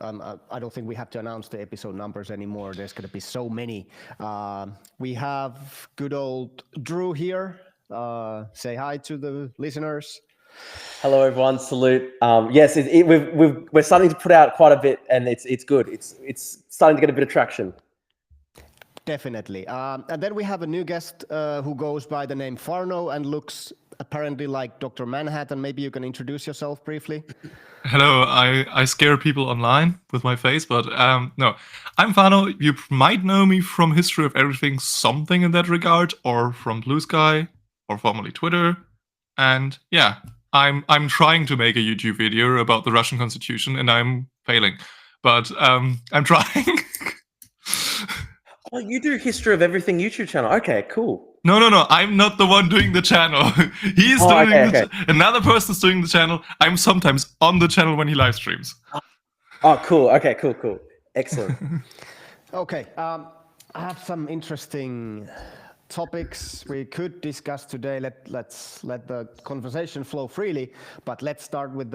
I don't think we have to announce the episode numbers anymore. There's going to be so many. We have good old Drew here. Say hi to the listeners. Hello, everyone. Salute. Yes, we're starting to put out quite a bit, and it's good. It's starting to get a bit of traction. Definitely. And then we have a new guest who goes by the name Farno and looks apparently like Dr. Manhattan. Maybe you can introduce yourself briefly. Hello, I scare people online with my face, but no. I'm Farno. You might know me from History of Everything, something in that regard, or from Blue Sky, or formerly Twitter. And yeah, I'm trying to make a YouTube video about the Russian Constitution, and I'm failing. But I'm trying. Oh, you do History of Everything YouTube channel. Okay, cool. No. I'm not the one doing the channel. He's doing another person's doing the channel. I'm sometimes on the channel when he live streams. Oh, cool. Okay, cool. Excellent. Okay. I have some interesting topics we could discuss today. Let's let the conversation flow freely, but let's start with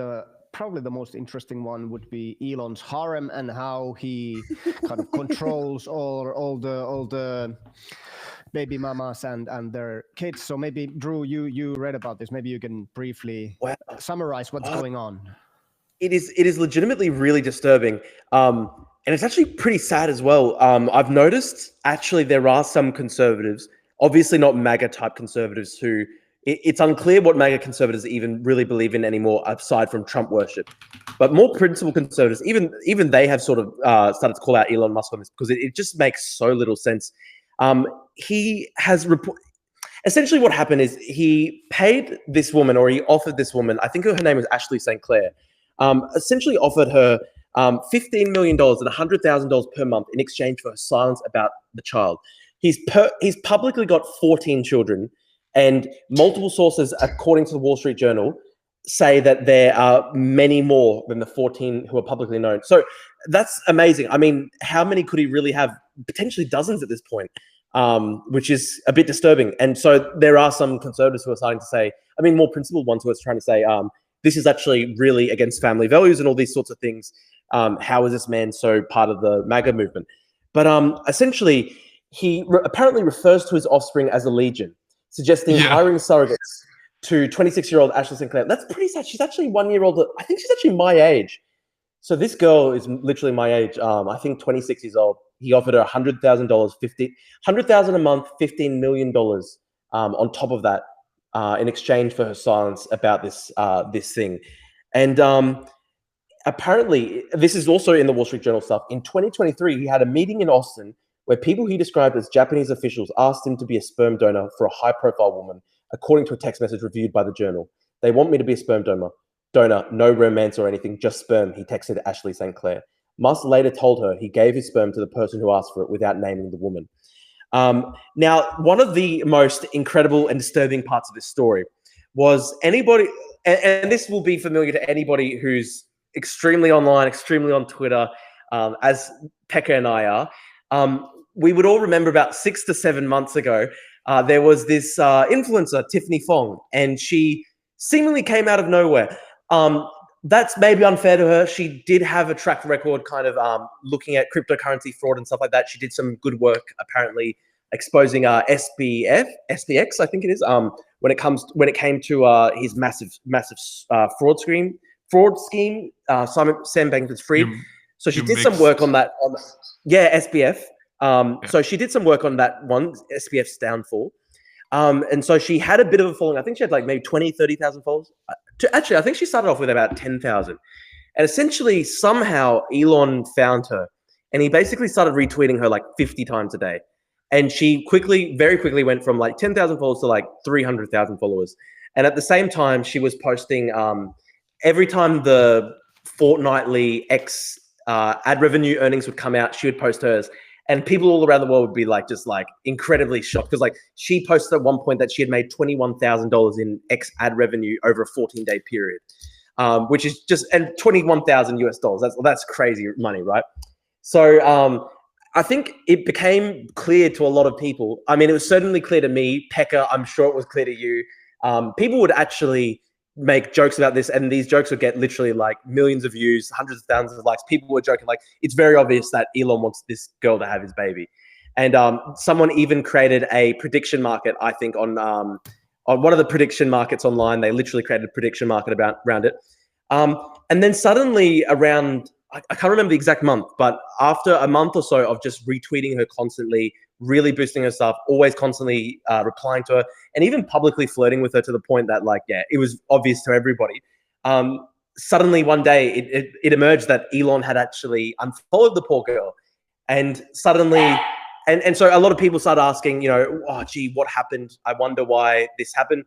probably the most interesting one would be Elon's harem and how he kind of controls all the baby mamas and their kids. So maybe Drew, you read about this. Maybe you can briefly summarize what's going on. It is legitimately really disturbing. And it's actually pretty sad as well. I've noticed actually there are some conservatives, obviously not MAGA type conservatives, who it's unclear what MAGA conservatives even really believe in anymore, aside from Trump worship. But more principled conservatives, even they have sort of started to call out Elon Musk on this because it just makes so little sense. He has essentially what happened is he paid this woman, or he offered this woman, I think her name was Ashley St. Clair, essentially offered her $15 million and $100,000 per month in exchange for her silence about the child. He's publicly got 14 children, and multiple sources, according to the Wall Street Journal, say that there are many more than the 14 who are publicly known. So that's amazing. I mean, how many could he really have? Potentially dozens at this point, which is a bit disturbing. And so there are some conservatives who are starting to say, I mean, more principled ones who are trying to say, this is actually really against family values and all these sorts of things. How is this man so part of the MAGA movement? But essentially, he apparently refers to his offspring as a legion, suggesting hiring surrogates to 26-year-old Ashley St. Clair. That's pretty sad. She's actually 1 year old. I think she's actually my age. So this girl is literally my age. I think 26 years old. He offered her $100,000, $100,000 a month, $15 million on top of that in exchange for her silence about this thing. And apparently, this is also in the Wall Street Journal stuff. In 2023, he had a meeting in Austin where people he described as Japanese officials asked him to be a sperm donor for a high-profile woman, according to a text message reviewed by the Journal. They want me to be a sperm donor, no romance or anything, just sperm, he texted Ashley St. Clair. Musk later told her he gave his sperm to the person who asked for it without naming the woman. Now, one of the most incredible and disturbing parts of this story was anybody, and this will be familiar to anybody who's extremely online, extremely on Twitter, as Pekka and I are, we would all remember about 6 to 7 months ago, there was this influencer, Tiffany Fong, and she seemingly came out of nowhere. That's maybe unfair to her. She did have a track record kind of looking at cryptocurrency fraud and stuff like that. She did some good work, apparently, exposing SPX, I think it is, when it came to his massive fraud scheme, Sam Bankman-Fried. So she did some work on that. SPF. So she did some work on that one, SPF's downfall. And so she had a bit of a following. I think she had like maybe 20, 30,000 followers. Actually, I think she started off with about 10,000. And essentially, somehow, Elon found her. And he basically started retweeting her like 50 times a day. And she very quickly went from like 10,000 followers to like 300,000 followers. And at the same time, she was posting every time the fortnightly X ad revenue earnings would come out, she would post hers. And people all around the world would be like, just like incredibly shocked. Because like she posted at one point that she had made $21,000 in X ad revenue over a 14-day period, which is just, and 21,000 US dollars. That's crazy money, right? So I think it became clear to a lot of people. I mean, it was certainly clear to me, Pekka, I'm sure it was clear to you. People would actually make jokes about this, and these jokes would get literally like millions of views, hundreds of thousands of likes. People were joking like, it's very obvious that Elon wants this girl to have his baby. And someone even created a prediction market, I think, on one of the prediction markets online. They literally created a prediction market around it. And then suddenly around, I can't remember the exact month, but after a month or so of just retweeting her constantly, really boosting her stuff, always constantly replying to her, and even publicly flirting with her to the point that, like, yeah, it was obvious to everybody. Suddenly one day it emerged that Elon had actually unfollowed the poor girl. And suddenly, and so a lot of people started asking, you know, oh, gee, what happened? I wonder why this happened.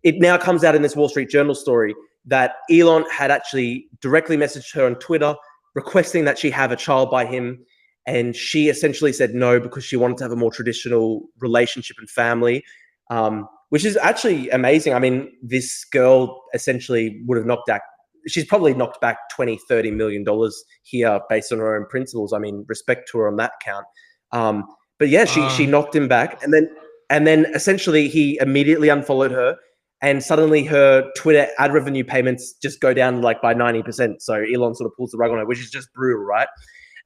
It now comes out in this Wall Street Journal story that Elon had actually directly messaged her on Twitter requesting that she have a child by him. And she essentially said no because she wanted to have a more traditional relationship and family, which is actually amazing. I mean, this girl essentially would have knocked back, she's probably knocked back $20-30 million here based on her own principles. I mean, respect to her on that count. But yeah, she knocked him back, and then essentially he immediately unfollowed her, and suddenly her Twitter ad revenue payments just go down like by 90%. So Elon sort of pulls the rug on her, which is just brutal, right?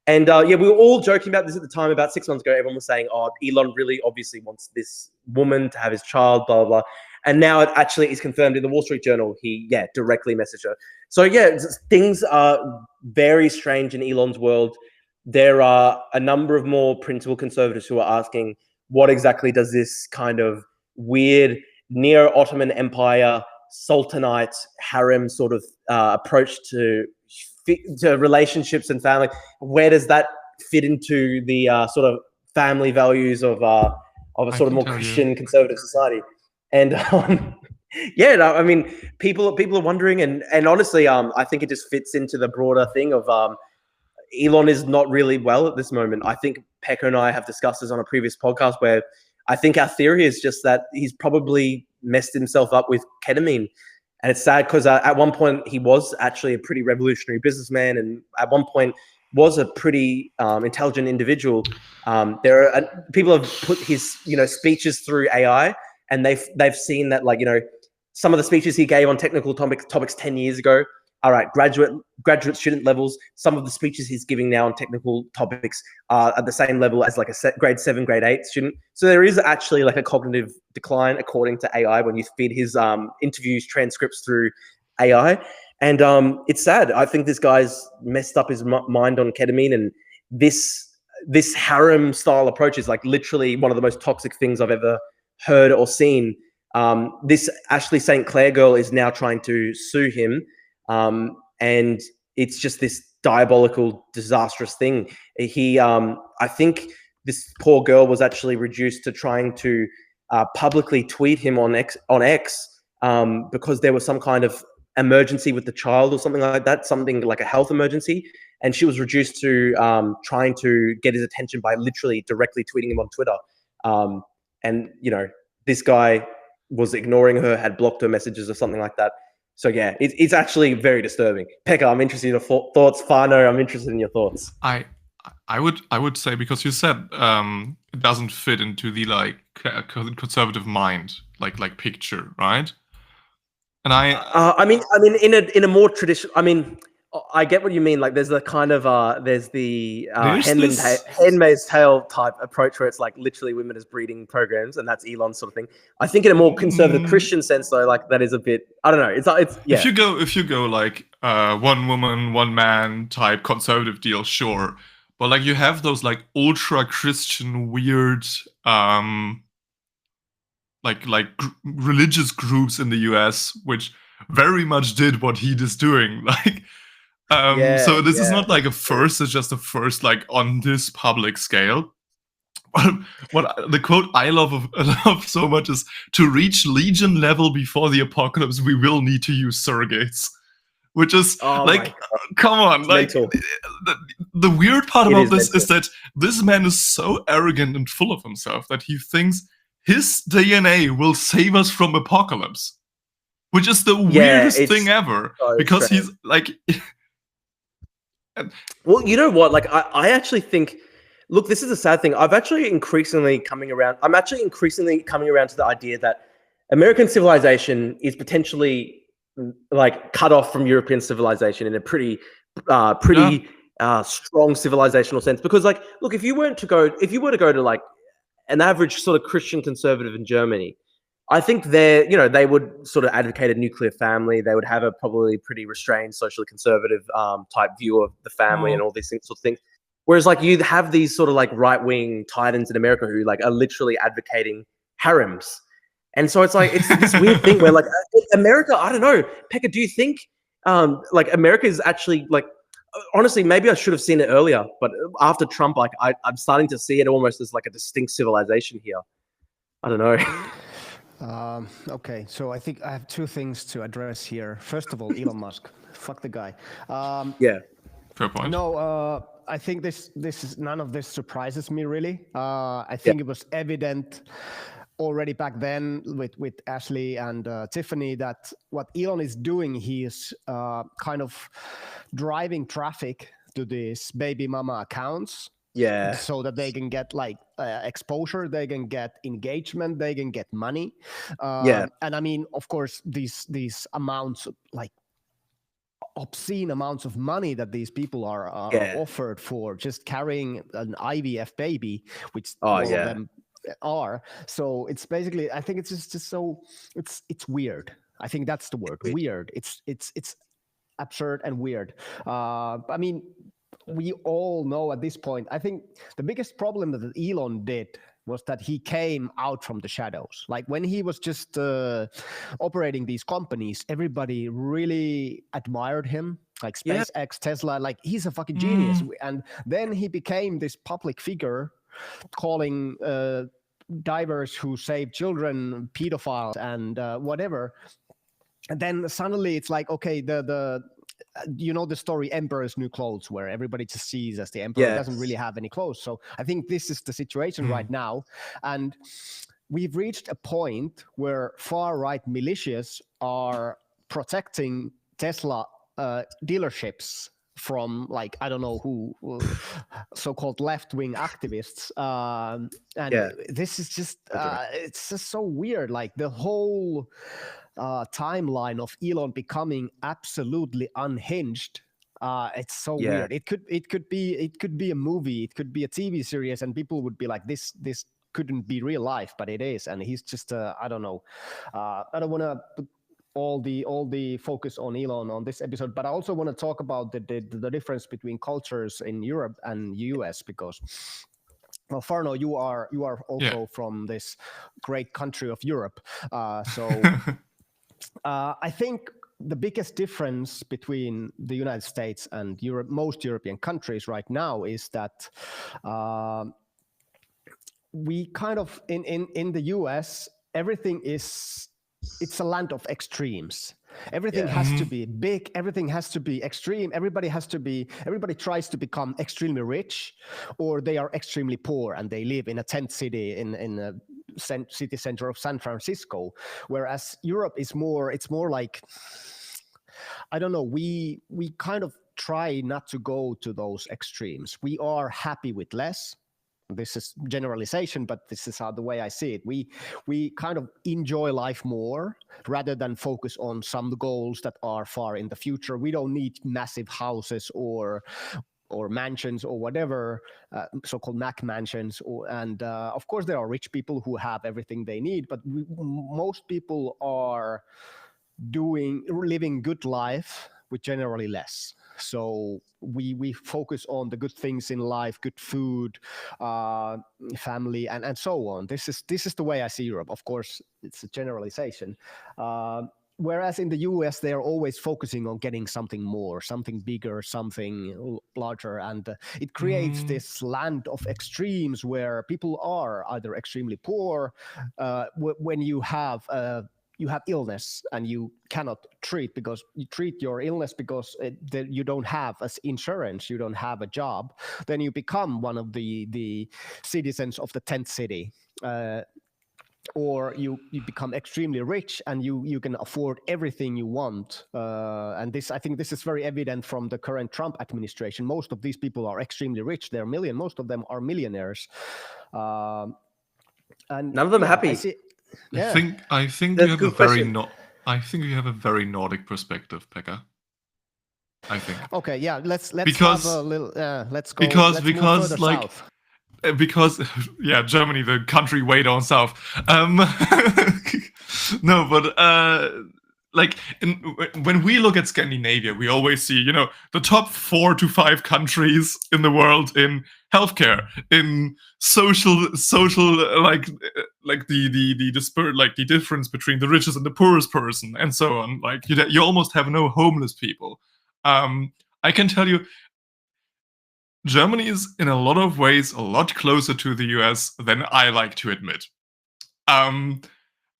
And yeah, we were all joking about this at the time. About 6 months ago, everyone was saying, oh, Elon really obviously wants this woman to have his child, blah, blah, blah. And now it actually is confirmed in the Wall Street Journal. He, directly messaged her. So yeah, things are very strange in Elon's world. There are a number of more principal conservatives who are asking, what exactly does this kind of weird neo-Ottoman Empire, Sultanite, harem sort of approach to relationships and family, where does that fit into the sort of family values of a sort of more Christian conservative society? And yeah, no, I mean, people are wondering, and honestly, I think it just fits into the broader thing of Elon is not really well at this moment. I think Pekka and I have discussed this on a previous podcast where I think our theory is just that he's probably messed himself up with ketamine. And it's sad because at one point he was actually a pretty revolutionary businessman, and at one point was a pretty intelligent individual. There are people have put his speeches through AI, and they've seen that, like, some of the speeches he gave on technical topics 10 years ago. All right, graduate student levels. Some of the speeches he's giving now on technical topics are at the same level as like a grade 7, grade 8 student. So there is actually like a cognitive decline according to AI when you feed his interviews transcripts through AI. And it's sad. I think this guy's messed up his mind on ketamine, and this harem style approach is like literally one of the most toxic things I've ever heard or seen. This Ashley St. Clair girl is now trying to sue him. And it's just this diabolical, disastrous thing. I think this poor girl was actually reduced to trying to publicly tweet him on X because there was some kind of emergency with the child or something like that, something like a health emergency. And she was reduced to trying to get his attention by literally directly tweeting him on Twitter. And this guy was ignoring her, had blocked her messages or something like that. So yeah, it's actually very disturbing. Pekka, I'm interested in your thoughts. Fano, I'm interested in your thoughts. I would say, because you said it doesn't fit into the like conservative mind like picture, right? And I mean in a more traditional. I mean, I get what you mean. Like, there's the kind of there's the Handmaid's Tale type approach where it's like literally women as breeding programs, and that's Elon's sort of thing. I think in a more conservative Christian sense, though, like that is a bit. I don't know. It's yeah. If you go like one woman, one man type conservative deal, sure, but like you have those like ultra Christian weird religious groups in the US which very much did what he is doing, like. So this is not like a first, it's just a first like on this public scale. What the quote I love so much is, to reach legion level before the apocalypse, we will need to use surrogates. Which is like, come on, it's like the weird part about this is that this man is so arrogant and full of himself that he thinks his DNA will save us from apocalypse. Which is the weirdest thing ever. So because strange. He's like... Well, you know what? Like, I actually think, look, this is a sad thing. I'm actually increasingly coming around to the idea that American civilization is potentially like cut off from European civilization in a pretty strong civilizational sense. Because like, look, if you were to go to like an average sort of Christian conservative in Germany, I think they would sort of advocate a nuclear family. They would have a probably pretty restrained, socially conservative type view of the family and all these sorts of things. Whereas like you have these sort of like right-wing titans in America who like are literally advocating harems. And so it's like, it's this weird thing where like America, I don't know, Pekka, do you think like America is actually like, honestly, maybe I should have seen it earlier, but after Trump, like I'm starting to see it almost as like a distinct civilization here. I don't know. Okay, so I think I have two things to address here. First of all, Elon Musk, fuck the guy. Yeah, fair point. No, I think this is none of this surprises me really. I think it was evident already back then with Ashley and Tiffany that what Elon is doing, he is kind of driving traffic to these baby mama accounts. Yeah. So that they can get like exposure, they can get engagement, they can get money. And I mean, of course, these amounts, like obscene amounts of money that these people are offered for just carrying an IVF baby, which all of them are. So it's basically, I think it's just so it's weird. I think that's the word, weird. It's absurd and weird. I mean, we all know at this point, I think the biggest problem that Elon did was that he came out from the shadows. Like when he was just operating these companies, everybody really admired him. Like SpaceX, Tesla, like he's a fucking genius. And then he became this public figure calling divers who save children pedophiles and whatever. And then suddenly it's like, okay, the you know the story Emperor's New Clothes, where everybody just sees as the emperor doesn't really have any clothes. So I think this is the situation right now. And we've reached a point where far-right militias are protecting Tesla dealerships from, like, I don't know who, so-called left-wing activists. And this is just, it's just so weird. Like the whole timeline of Elon becoming absolutely unhinged. It's so weird. It could be a movie, it could be a TV series, and people would be like, this couldn't be real life, but it is. And he's just I don't know. I don't want to put all the focus on Elon on this episode, but I also want to talk about the difference between cultures in Europe and US, because well, Farno, you are also from this great country of Europe. So I think the biggest difference between the United States and Europe, most European countries right now, is that we kind of in the US, everything it's a land of extremes. Everything has to be big. Everything has to be extreme. Everybody tries to become extremely rich, or they are extremely poor and they live in a tent city in a city center of San Francisco. Whereas Europe is more like, I don't know, we kind of try not to go to those extremes. We are happy with less. This is generalization, but this is the way I see it. We kind of enjoy life more rather than focus on some goals that are far in the future. We don't need massive houses or mansions or whatever, so-called Mac mansions. And of course, there are rich people who have everything they need, but most people are living good life with generally less. So we focus on the good things in life, good food, family, and so on. This is the way I see Europe. Of course, it's a generalization. Whereas in the US, they are always focusing on getting something more, something bigger, something larger. And it creates this land of extremes where people are either extremely poor, when you have illness and you cannot treat your illness because you don't have insurance, you don't have a job, then you become one of the citizens of the tent city. Or you become extremely rich and you can afford everything you want. And I think this is very evident from the current Trump administration. Most of these people are extremely rich. Most of them are millionaires. And none of them are happy. I think you have a very I think you have a very Nordic perspective, Pekka. I think. Okay, yeah, let's Because- have a little. Let's go. because- let's because, move further like, south. Because yeah, Germany, the country way down south. No, but like when we look at Scandinavia, we always see, you know, the top 4 to 5 countries in the world in healthcare, in social like the difference between the richest and the poorest person, and so on. Like you almost have no homeless people. I can tell you, Germany is in a lot of ways a lot closer to the US than I like to admit.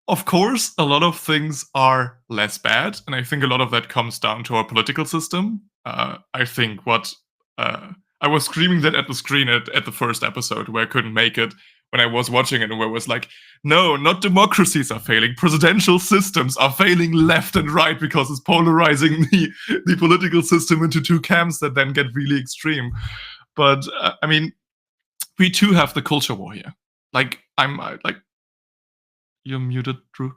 Of course, a lot of things are less bad, and I think a lot of that comes down to our political system. I think I was screaming that at the screen at the first episode where I couldn't make it when I was watching it, and where it was like, no, not democracies are failing. Presidential systems are failing left and right because it's polarizing the political system into 2 camps that then get really extreme. But I mean, we too have the culture war here. Like you're muted, Drew.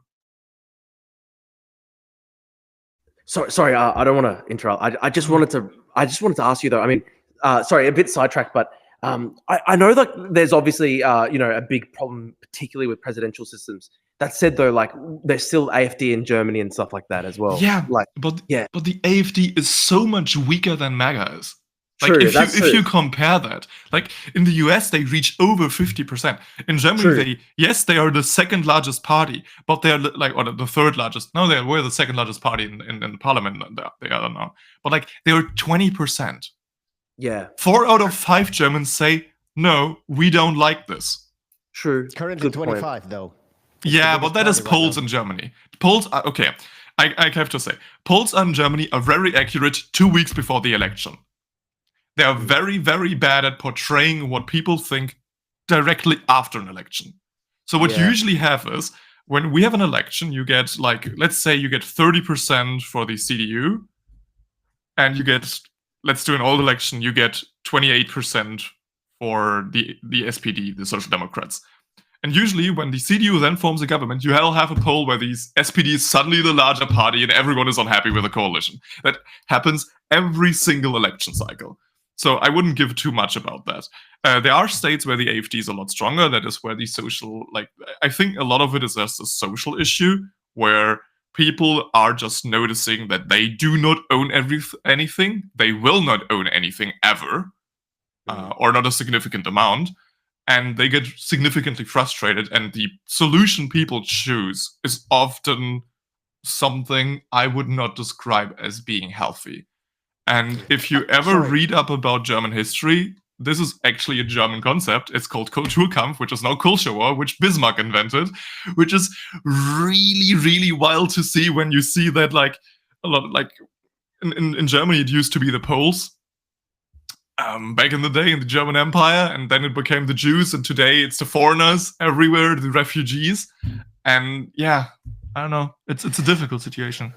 Sorry, I don't want to interrupt. I just wanted to ask you though. I mean, sorry, a bit sidetracked, but I know that there's obviously you know, a big problem, particularly with presidential systems. That said, though, like there's still AfD in Germany and stuff like that as well. Yeah, like but the AfD is so much weaker than MAGA is. Like true, if you compare that, like in the US they reach over 50%. In Germany, they are the second largest party, but they are like, or the third largest. No, they were the second largest party in parliament. They are now, but like they are 20%. Yeah. 4 out of 5 Germans say no, we don't like this. True. Currently Good point. 25 though. Yeah, but that is party right polls now. in Germany. Polls are okay. I have to say, polls in Germany are very accurate 2 weeks before the election. They are very, very bad at portraying what people think directly after an election. So what you usually have is, when we have an election, you get, like, let's say you get 30% for the CDU, and you get, let's do an old election, you get 28% for the SPD, the Social Democrats. And usually when the CDU then forms a government, you have a poll where the SPD is suddenly the larger party and everyone is unhappy with the coalition. That happens every single election cycle. So I wouldn't give too much about that. There are states where the AfD is a lot stronger. That is where the social, like, I think a lot of it is just a social issue where people are just noticing that they do not own anything. They will not own anything ever, or not a significant amount. And they get significantly frustrated. And the solution people choose is often something I would not describe as being healthy. And if you ever read up about German history, this is actually a German concept. It's called Kulturkampf, which is now culture war, which Bismarck invented, which is really, really wild to see when you see that, like, a lot, like, in Germany, it used to be the Poles back in the day in the German Empire, and then it became the Jews, and today it's the foreigners everywhere, the refugees. And yeah, I don't know. It's a difficult situation.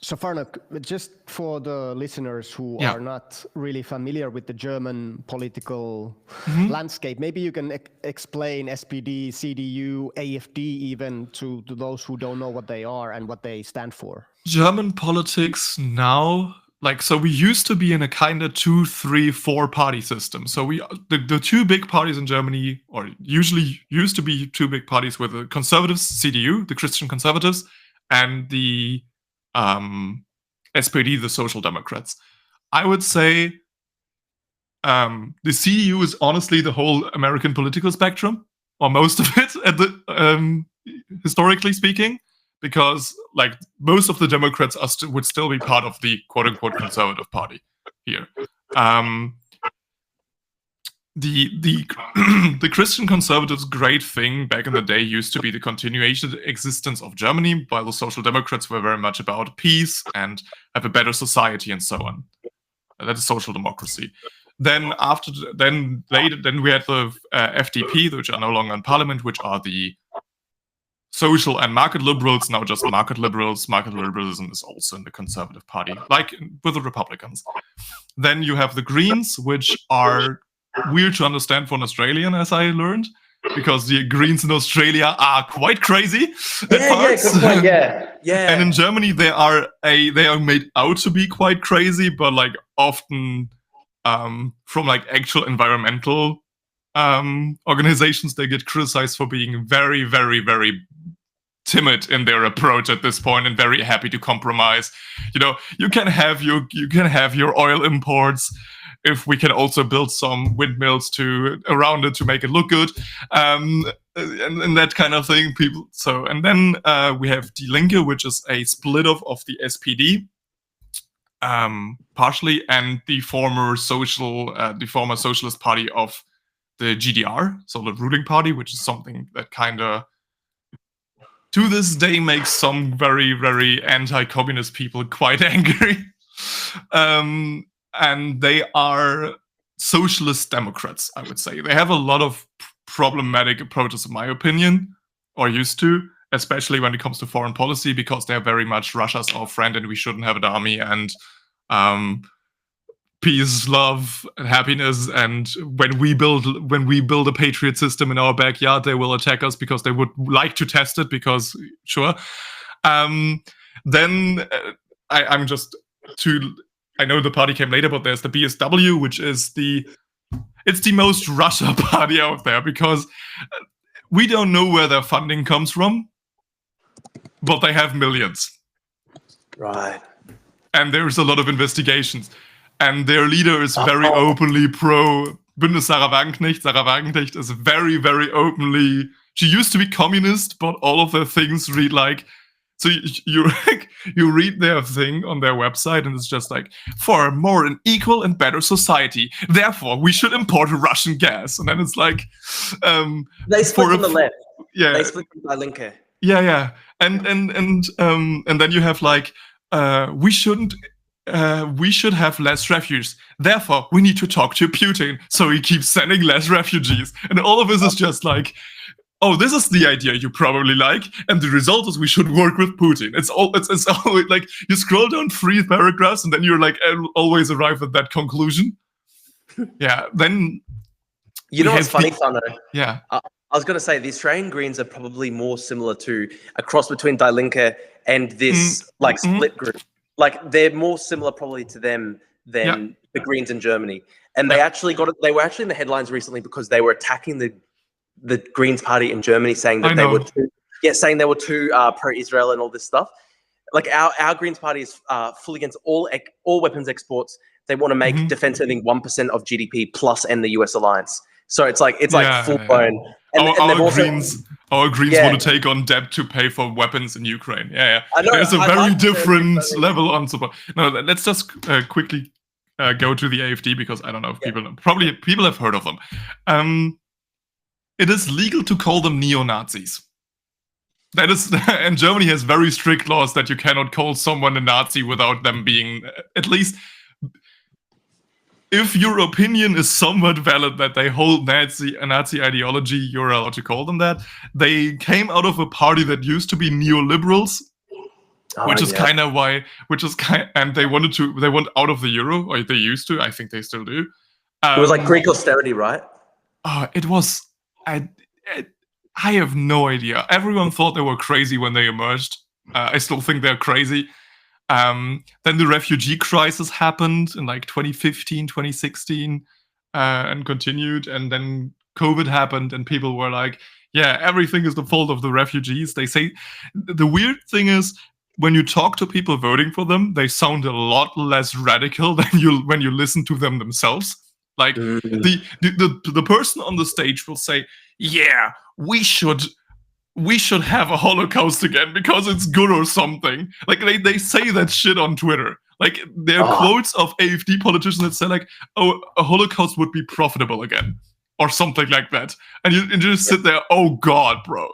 So Farnok, just for the listeners who are not really familiar with the German political landscape, maybe you can explain SPD, CDU, AfD even to those who don't know what they are and what they stand for. German politics now, like, so we used to be in a kind of 2, 3, 4 party system. So the 2 big parties in Germany, or usually used to be 2 big parties, were the conservatives, CDU, the Christian conservatives, and the SPD, the Social Democrats. I would say the CDU is honestly the whole American political spectrum, or most of it, at the historically speaking, because like most of the Democrats would still be part of the quote-unquote conservative party here. The Christian conservatives' great thing back in the day used to be the continuation existence of Germany, while the Social Democrats were very much about peace and have a better society and so on. That is social democracy. Then we had the FDP, which are no longer in parliament, which are the social and market liberals, now just market liberals. Market liberalism is also in the Conservative Party, like with the Republicans. Then you have the Greens, which are weird to understand for an Australian, as I learned. because the Greens in Australia are quite crazy at Yeah, parts. good point. Yeah. And in Germany, they are made out to be quite crazy, but like often from like actual environmental organizations, they get criticized for being very, very, very timid in their approach at this point and very happy to compromise. You know, you can have your oil imports if we can also build some windmills around it to make it look good, and that kind of thing. And then we have Die Linke, which is a split off of the SPD, partially, and the former Socialist Party of the GDR, so the ruling party, which is something that kind of to this day makes some very, very anti-communist people quite angry. And they are socialist Democrats, I would say. They have a lot of problematic approaches, in my opinion, or used to, especially when it comes to foreign policy, because they're very much Russia's our friend and we shouldn't have an army, and peace, love, and happiness. And when we build a patriot system in our backyard, they will attack us because they would like to test it. Because sure, then I know the party came later, but there's the BSW, which is the most Russia party out there, because we don't know where their funding comes from, but they have millions. Right. And there's a lot of investigations. And their leader is very openly pro Bündnis Sarah Wagenknecht. Sarah Wagenknecht is very, very openly. She used to be communist, but all of their things read like. So you read their thing on their website, and it's just like, for a more equal and better society, therefore we should import Russian gas. And then it's like, they split on the left. Yeah, they split by Linke. Yeah, and then you have like, we should have less refugees. Therefore, we need to talk to Putin, so he keeps sending less refugees. And all of this is just like, oh, this is the idea you probably like, and the result is we should work with Putin. It's always like you scroll down 3 paragraphs, and then you're like always arrive at that conclusion. Yeah. Then you know what's funny, Fano? Yeah. I was going to say the Australian Greens are probably more similar to a cross between Die Linke and this split group. Like they're more similar probably to them than the Greens in Germany. And they actually they were actually in the headlines recently because they were attacking the Greens party in Germany, saying that they were too pro-Israel and all this stuff. Like our Greens party is fully against all weapons exports. They want to make defense spending 1% of GDP plus end the US alliance. So it's like full blown. Our Greens want to take on debt to pay for weapons in Ukraine. Yeah. There's a very different level on support. No, let's just quickly go to the AfD, because I don't know if people know. Probably people have heard of them. It is legal to call them neo-Nazis. That is, and Germany has very strict laws that you cannot call someone a Nazi without them being, at least, if your opinion is somewhat valid that they hold a Nazi ideology, you're allowed to call them that. They came out of a party that used to be neoliberals, and they want out of the euro, or they used to. I think they still do. It was like Greek austerity, right? It was. I have no idea. Everyone thought they were crazy when they emerged. I still think they're crazy. Then the refugee crisis happened in like 2015, 2016, and continued. And then COVID happened, and people were like, yeah, everything is the fault of the refugees. They say, the weird thing is, when you talk to people voting for them, they sound a lot less radical than when you listen to them themselves. Like the person on the stage will say, yeah, we should have a Holocaust again because it's good or something. Like they say that shit on Twitter. Like there are quotes of AfD politicians that say like, oh, a Holocaust would be profitable again, or something like that. And you just sit there, oh God, bro.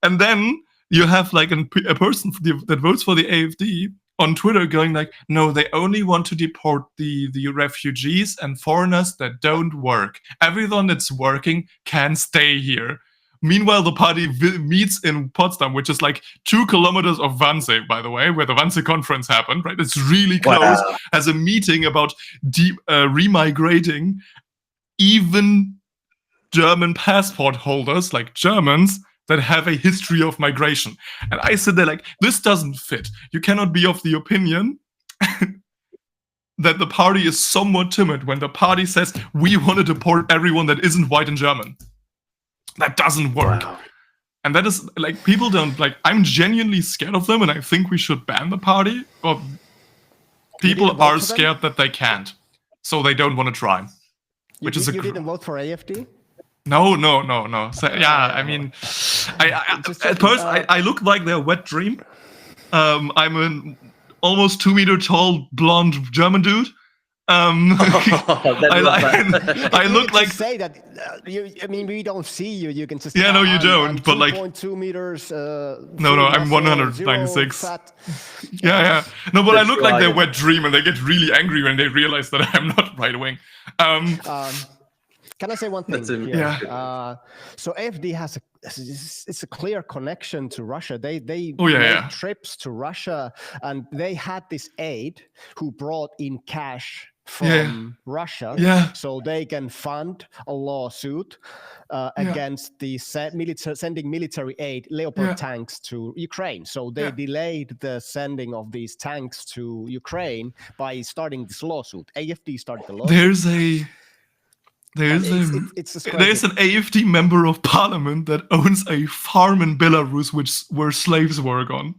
And then you have like a person that votes for the AfD on Twitter going like, no, they only want to deport the refugees and foreigners that don't work. Everyone that's working can stay here. Meanwhile, the party meets in Potsdam, which is like 2 kilometers of Wannsee, by the way, where the Wannsee conference happened, right? It's really close, as a meeting about remigrating even German passport holders, like Germans, that have a history of migration. And I said there like, this doesn't fit. You cannot be of the opinion that the party is somewhat timid when the party says, we want to deport everyone that isn't white and German. That doesn't work. Wow. And that is like, people don't like, I'm genuinely scared of them and I think we should ban the party. But people are scared that they can't. So they don't want to try. You didn't vote for AFD? No. So, yeah, I mean, at first I look like they're a wet dream. I'm an almost 2 meter tall blonde German dude. I look like say that. I mean, we don't see you. You can just you don't. I'm but like 2.2 meters. No, I'm 196. Yeah. No, but I look like they're wet dream, and they get really angry when they realize that I'm not right wing. Can I say one thing? Yeah. So AFD has it's a clear connection to Russia. They Oh, yeah, made trips to Russia, and they had this aide who brought in cash from Russia, so they can fund a lawsuit against the sending military aid, Leopard tanks to Ukraine. So they delayed the sending of these tanks to Ukraine by starting this lawsuit. AFD started the lawsuit. There's an AFD member of parliament that owns a farm in Belarus where slaves work on.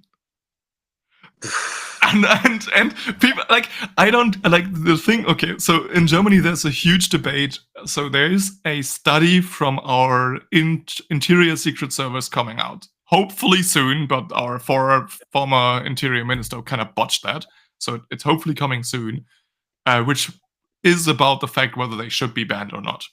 And people like, I don't like the thing. Okay, so in Germany there's a huge debate. So there's a study from our interior secret service coming out, hopefully soon, but our former interior minister kind of botched that. So it's hopefully coming soon, which is about the fact whether they should be banned or not.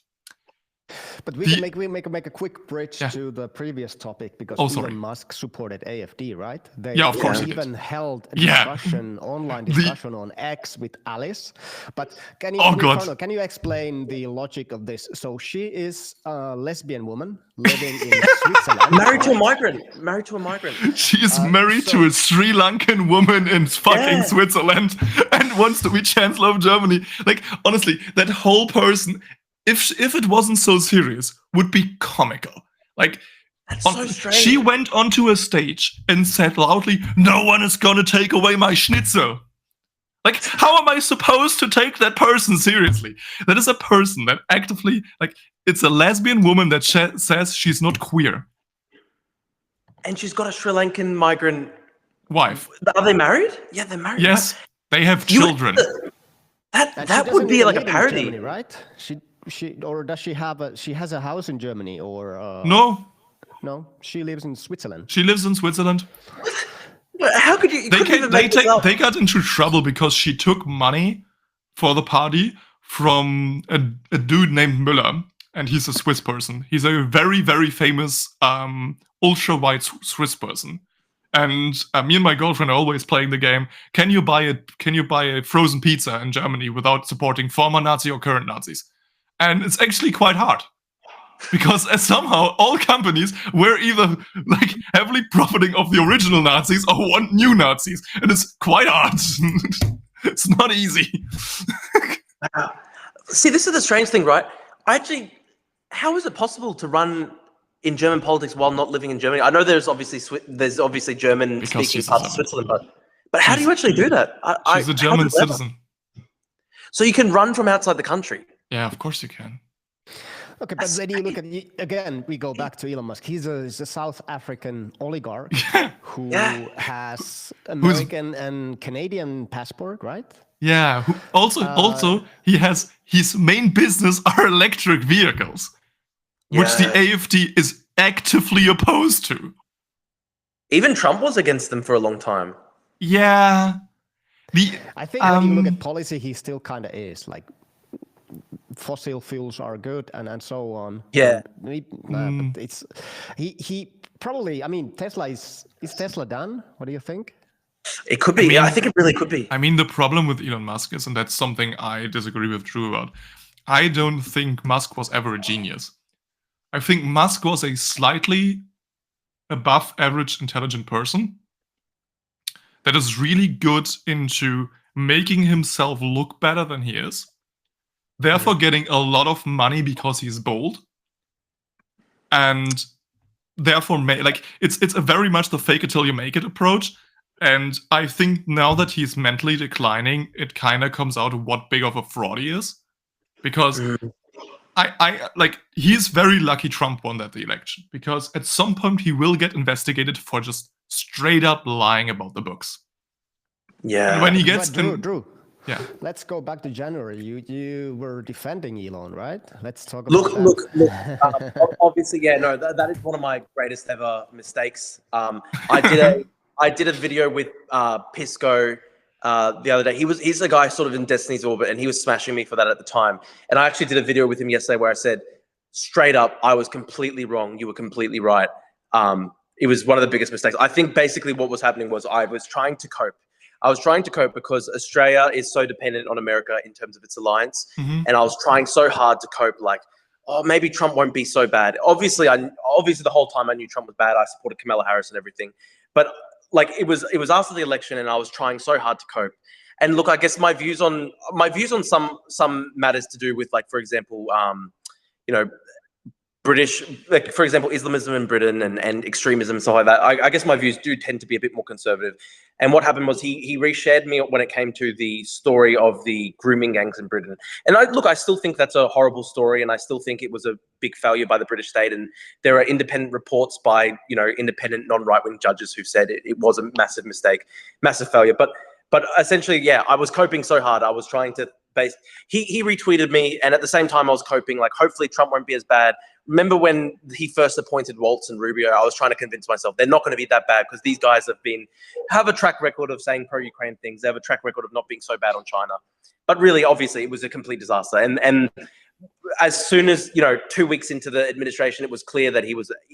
But we can make a quick bridge to the previous topic, because Elon Musk supported AFD, right? They of course even held a discussion, online discussion on X with Alice. But can you explain the logic of this? So she is a lesbian woman living in Switzerland. Married to a migrant. She is married to a Sri Lankan woman in fucking Switzerland and wants to be Chancellor of Germany. Like, honestly, that whole person, if it wasn't so serious, would be comical. Like, that's so strange. She went onto a stage and said loudly, "No one is gonna take away my schnitzel." Like, how am I supposed to take that person seriously? That is a person that actively, like, it's a lesbian woman that says she's not queer. And she's got a Sri Lankan migrant wife. Are they married? Yeah, they're married. Yes, they have children. That would be like a parody, Germany, right? Does she have she has a house in Germany, or no, she lives in Switzerland. She lives in Switzerland. How could you? They got into trouble because she took money for the party from a dude named Müller, and he's a Swiss person. He's a very, very famous ultra white Swiss person. And me and my girlfriend are always playing the game. Can you buy a frozen pizza in Germany without supporting former Nazi or current Nazis? And it's actually quite hard, because somehow all companies were either like heavily profiting off the original Nazis or want new Nazis, and it's quite hard. It's not easy. See, this is the strange thing, right? How is it possible to run in German politics while not living in Germany? I know there's obviously German speaking parts of Switzerland, but how do you actually do that? She's a German citizen. So you can run from outside the country. Yeah, of course you can. Okay, but when you look at, again, we go back to Elon Musk. He's a South African oligarch who has American and Canadian passport, right? Yeah. Also, he has his main business are electric vehicles, which the AFD is actively opposed to. Even Trump was against them for a long time. Yeah. I think when you look at policy, he still kind of is like, fossil fuels are good and so on. Yeah. But it's he probably, I mean, Tesla is Tesla done? What do you think? It could be. I think it really could be. I mean, the problem with Elon Musk is, and that's something I disagree with Drew about, I don't think Musk was ever a genius. I think Musk was a slightly above average intelligent person that is really good into making himself look better than he is, therefore getting a lot of money because he's bold, and therefore it's a very much the fake it till you make it approach. And I think now that he's mentally declining, it kind of comes out of what big of a fraud he is, because I like, he's very lucky Trump won that election, because at some point he will get investigated for just straight up lying about the books. Yeah. And when he gets But Drew, yeah, let's go back to January. You were defending Elon, right? Let's talk about that. Look. Obviously, yeah, no, that is one of my greatest ever mistakes. I did a video with Pisco the other day. He's a guy sort of in Destiny's orbit, and he was smashing me for that at the time. And I actually did a video with him yesterday where I said, straight up, I was completely wrong. You were completely right. It was one of the biggest mistakes. I think basically what was happening was I was trying to cope. Because Australia is so dependent on America in terms of its alliance. And I was trying so hard to cope, like, oh, maybe Trump won't be so bad. Obviously the whole time I knew Trump was bad. I supported Kamala Harris and everything. But like, it was after the election, and I was trying so hard to cope. And look, I guess my views on some matters to do with, like, for example, British, like, for example, Islamism in Britain and extremism, stuff like that. I guess my views do tend to be a bit more conservative. And what happened was he reshared me when it came to the story of the grooming gangs in Britain. And I still think that's a horrible story, and I still think it was a big failure by the British state. And there are independent reports by, independent non-right-wing judges who've said it was a massive mistake, massive failure. But essentially, yeah, I was coping so hard. I was trying to he retweeted me, and at the same time I was coping, like, hopefully Trump won't be as bad. Remember when he first appointed Waltz and Rubio, I was trying to convince myself they're not going to be that bad, because these guys have a track record of saying pro-Ukraine things. They have a track record of not being so bad on China. But really, obviously, it was a complete disaster. And as soon as, 2 weeks into the administration, it was clear that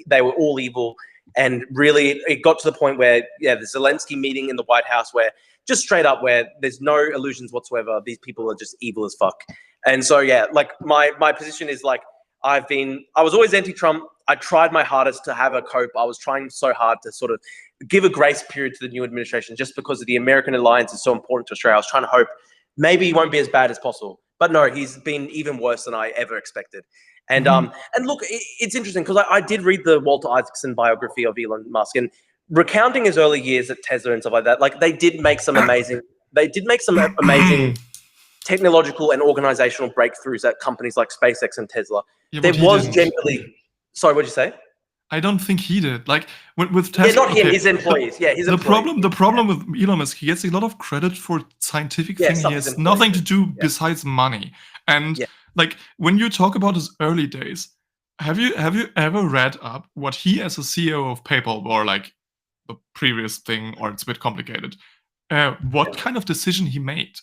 they were all evil. And really, it got to the point where, the Zelensky meeting in the White House, where just straight up, where there's no illusions whatsoever, these people are just evil as fuck. And so, yeah, like, my position is, like, I was always anti-Trump. I tried my hardest to have a cope. I was trying so hard to sort of give a grace period to the new administration, just because of the American alliance is so important to Australia. I was trying to hope maybe he won't be as bad as possible. But no, he's been even worse than I ever expected. And and look, it's interesting, because I did read the Walter Isaacson biography of Elon Musk, and recounting his early years at Tesla and stuff like that, like, they did make some amazing technological and organizational breakthroughs at companies like SpaceX and Tesla. Yeah, there was generally, sorry, what'd you say? I don't think he did. Like, with Tesla, yeah, not him, his employees. Yeah, his employees. The problem with Elon Musk, he gets a lot of credit for scientific things. He has nothing to do besides money. And like, when you talk about his early days, have you ever read up what he, as a CEO of PayPal, or like the previous thing, or it's a bit complicated, what kind of decision he made?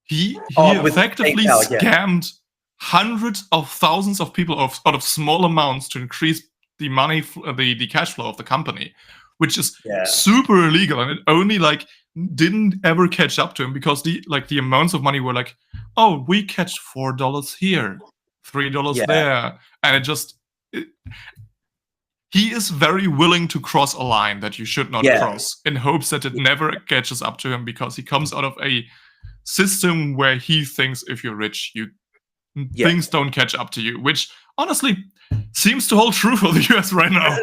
He effectively scammed hundreds of thousands of people out of small amounts to increase the money, the cash flow of the company, which is super illegal, and it only didn't ever catch up to him, because the amounts of money were like, oh, we catch $4 here, $3 there, and he is very willing to cross a line that you should not cross, in hopes that it never catches up to him, because he comes out of a system where he thinks if you're rich, things don't catch up to you, which honestly seems to hold true for the US right now.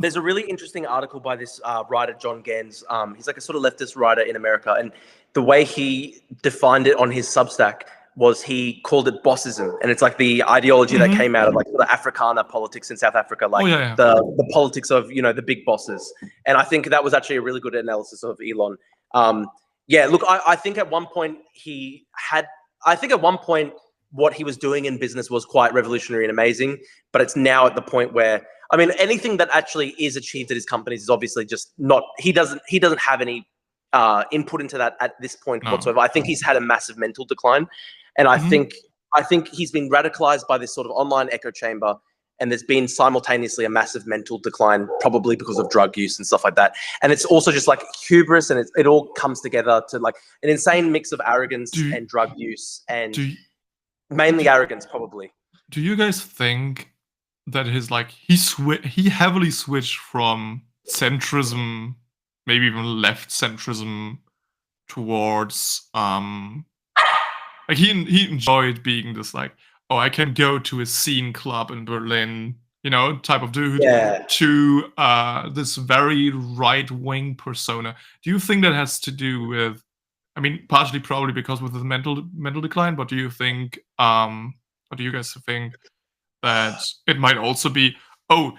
There's a really interesting article by this writer, John Gans. He's like a sort of leftist writer in America, and the way he defined it on his Substack was, he called it bossism, and it's like the ideology that came out of like the Afrikaner politics in South Africa, like the politics of the big bosses. And I think that was actually a really good analysis of Elon. Look, I think at one point what he was doing in business was quite revolutionary and amazing, but it's now at the point where, I mean, anything that actually is achieved at his companies is obviously just not, he doesn't have any input into that at this point whatsoever. I think he's had a massive mental decline, and I think he's been radicalized by this sort of online echo chamber, and there's been simultaneously a massive mental decline, probably because of drug use and stuff like that. And it's also just like hubris, and it all comes together to like an insane mix of arrogance and drug use, and mainly arrogance, probably. Do you guys think that he heavily switched from centrism, maybe even left centrism, towards like he enjoyed being this like, oh, I can go to a scene club in Berlin type of dude, to this very right-wing persona. Do you think that has to do with, I mean, partially probably because with the mental decline, but do you think, what do you guys think that it might also be, oh,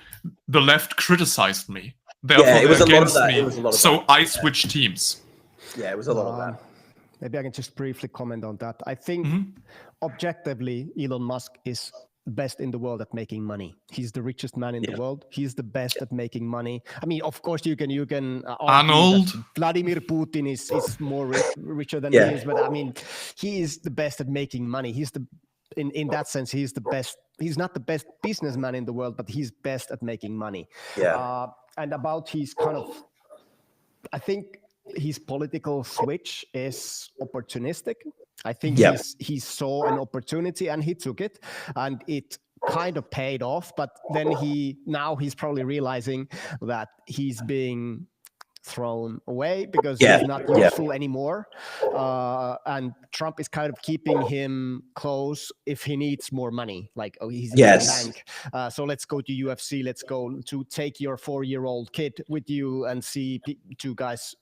the left criticized me, therefore it was they're a lot of against that. me, It was a lot of so that. I switch teams? Yeah, it was a lot of that. Maybe I can just briefly comment on that. I think objectively, Elon Musk is best in the world at making money. He's the richest man in the world. He's the best at making money. I mean, of course, you can argue Arnold. that Vladimir Putin is more richer than he is, but I mean, he is the best at making money. He's in that sense, he's the best. He's not the best businessman in the world, but he's best at making money. And about his kind of, I think his political switch is opportunistic. I think he saw an opportunity and he took it, and it kind of paid off. But then he's probably realizing that he's being thrown away because he's not useful anymore. And Trump is kind of keeping him close if he needs more money. Like, oh, he's in the bank. So let's go to UFC. Let's go to take your 4-year-old kid with you and see two guys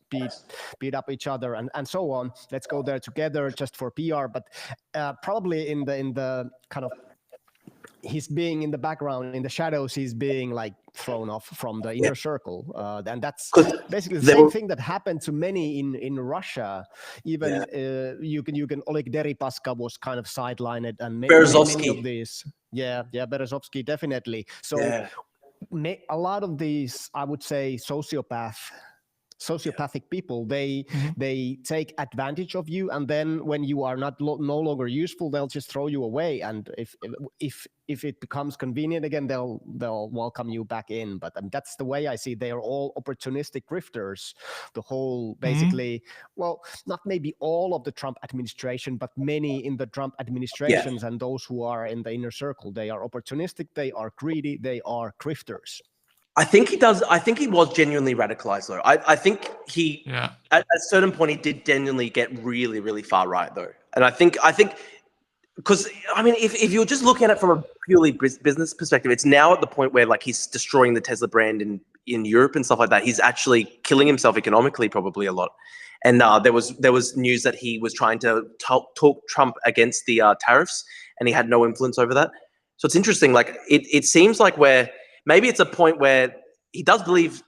beat up each other and so on. Let's go there together just for PR. But probably in the kind of, he's being in the background, in the shadows, he's being like thrown off from the inner circle. And that's basically the same thing that happened to many in Russia. Even you can Oleg Deripaska was kind of sidelined, and many of these. Berezovsky, definitely. So a lot of these, I would say, sociopathic people, they take advantage of you, and then when you are no longer useful, they'll just throw you away. And if it becomes convenient again, they'll welcome you back in. But that's the way I see. They are all opportunistic grifters. The whole, basically, well, not maybe all of the Trump administration, but many in the Trump administrations and those who are in the inner circle, they are opportunistic, they are greedy, they are grifters. I think he does. I think he was genuinely radicalized, though. I think he, at a certain point, he did genuinely get really, really far right, though. And I think, because I mean, if you're just looking at it from a purely business perspective, it's now at the point where like he's destroying the Tesla brand in Europe and stuff like that. He's actually killing himself economically, probably a lot. And there was news that he was trying to talk Trump against the tariffs, and he had no influence over that. So it's interesting. Like it seems like maybe it's a point where he does believe,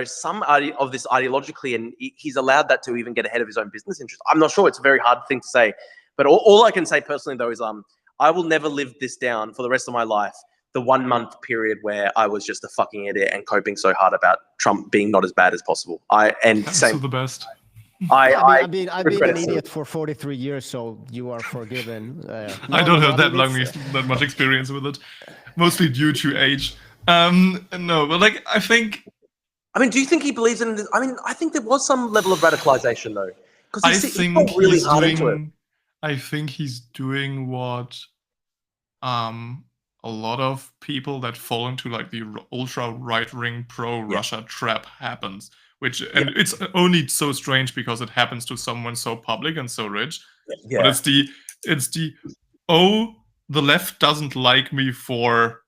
some of this ideologically, and he's allowed that to even get ahead of his own business interests. I'm not sure. It's a very hard thing to say. But all I can say personally, though, is I will never live this down for the rest of my life, the 1 month period where I was just a fucking idiot and coping so hard about Trump being not as bad as possible. That's the best. I've been an idiot for 43 years, so you are forgiven. I don't have that much experience with it, mostly due to age. No, but like I think. I mean, do you think he believes in this? I mean, I think there was some level of radicalization though, because he really hard into it. I think he's doing what a lot of people that fall into like the ultra right-wing pro-Russia trap happens. And it's only so strange because it happens to someone so public and so rich. But it's the the left doesn't like me for,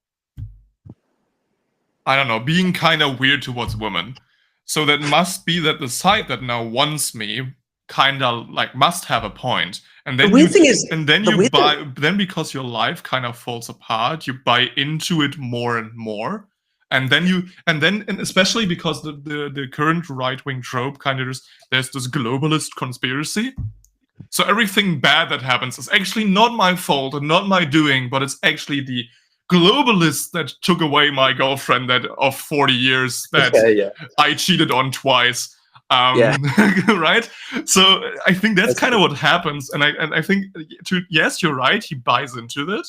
I don't know, being kind of weird towards women. So that must be that the side that now wants me kind of like must have a point. And then then because your life kind of falls apart, you buy into it more and more. And then especially because the current right-wing trope kind of there's this globalist conspiracy. So everything bad that happens is actually not my fault and not my doing, but it's actually the globalists that took away my girlfriend of 40 years that I cheated on twice. Right? So I think that's kind of what happens. And I think, yes, you're right, he buys into it.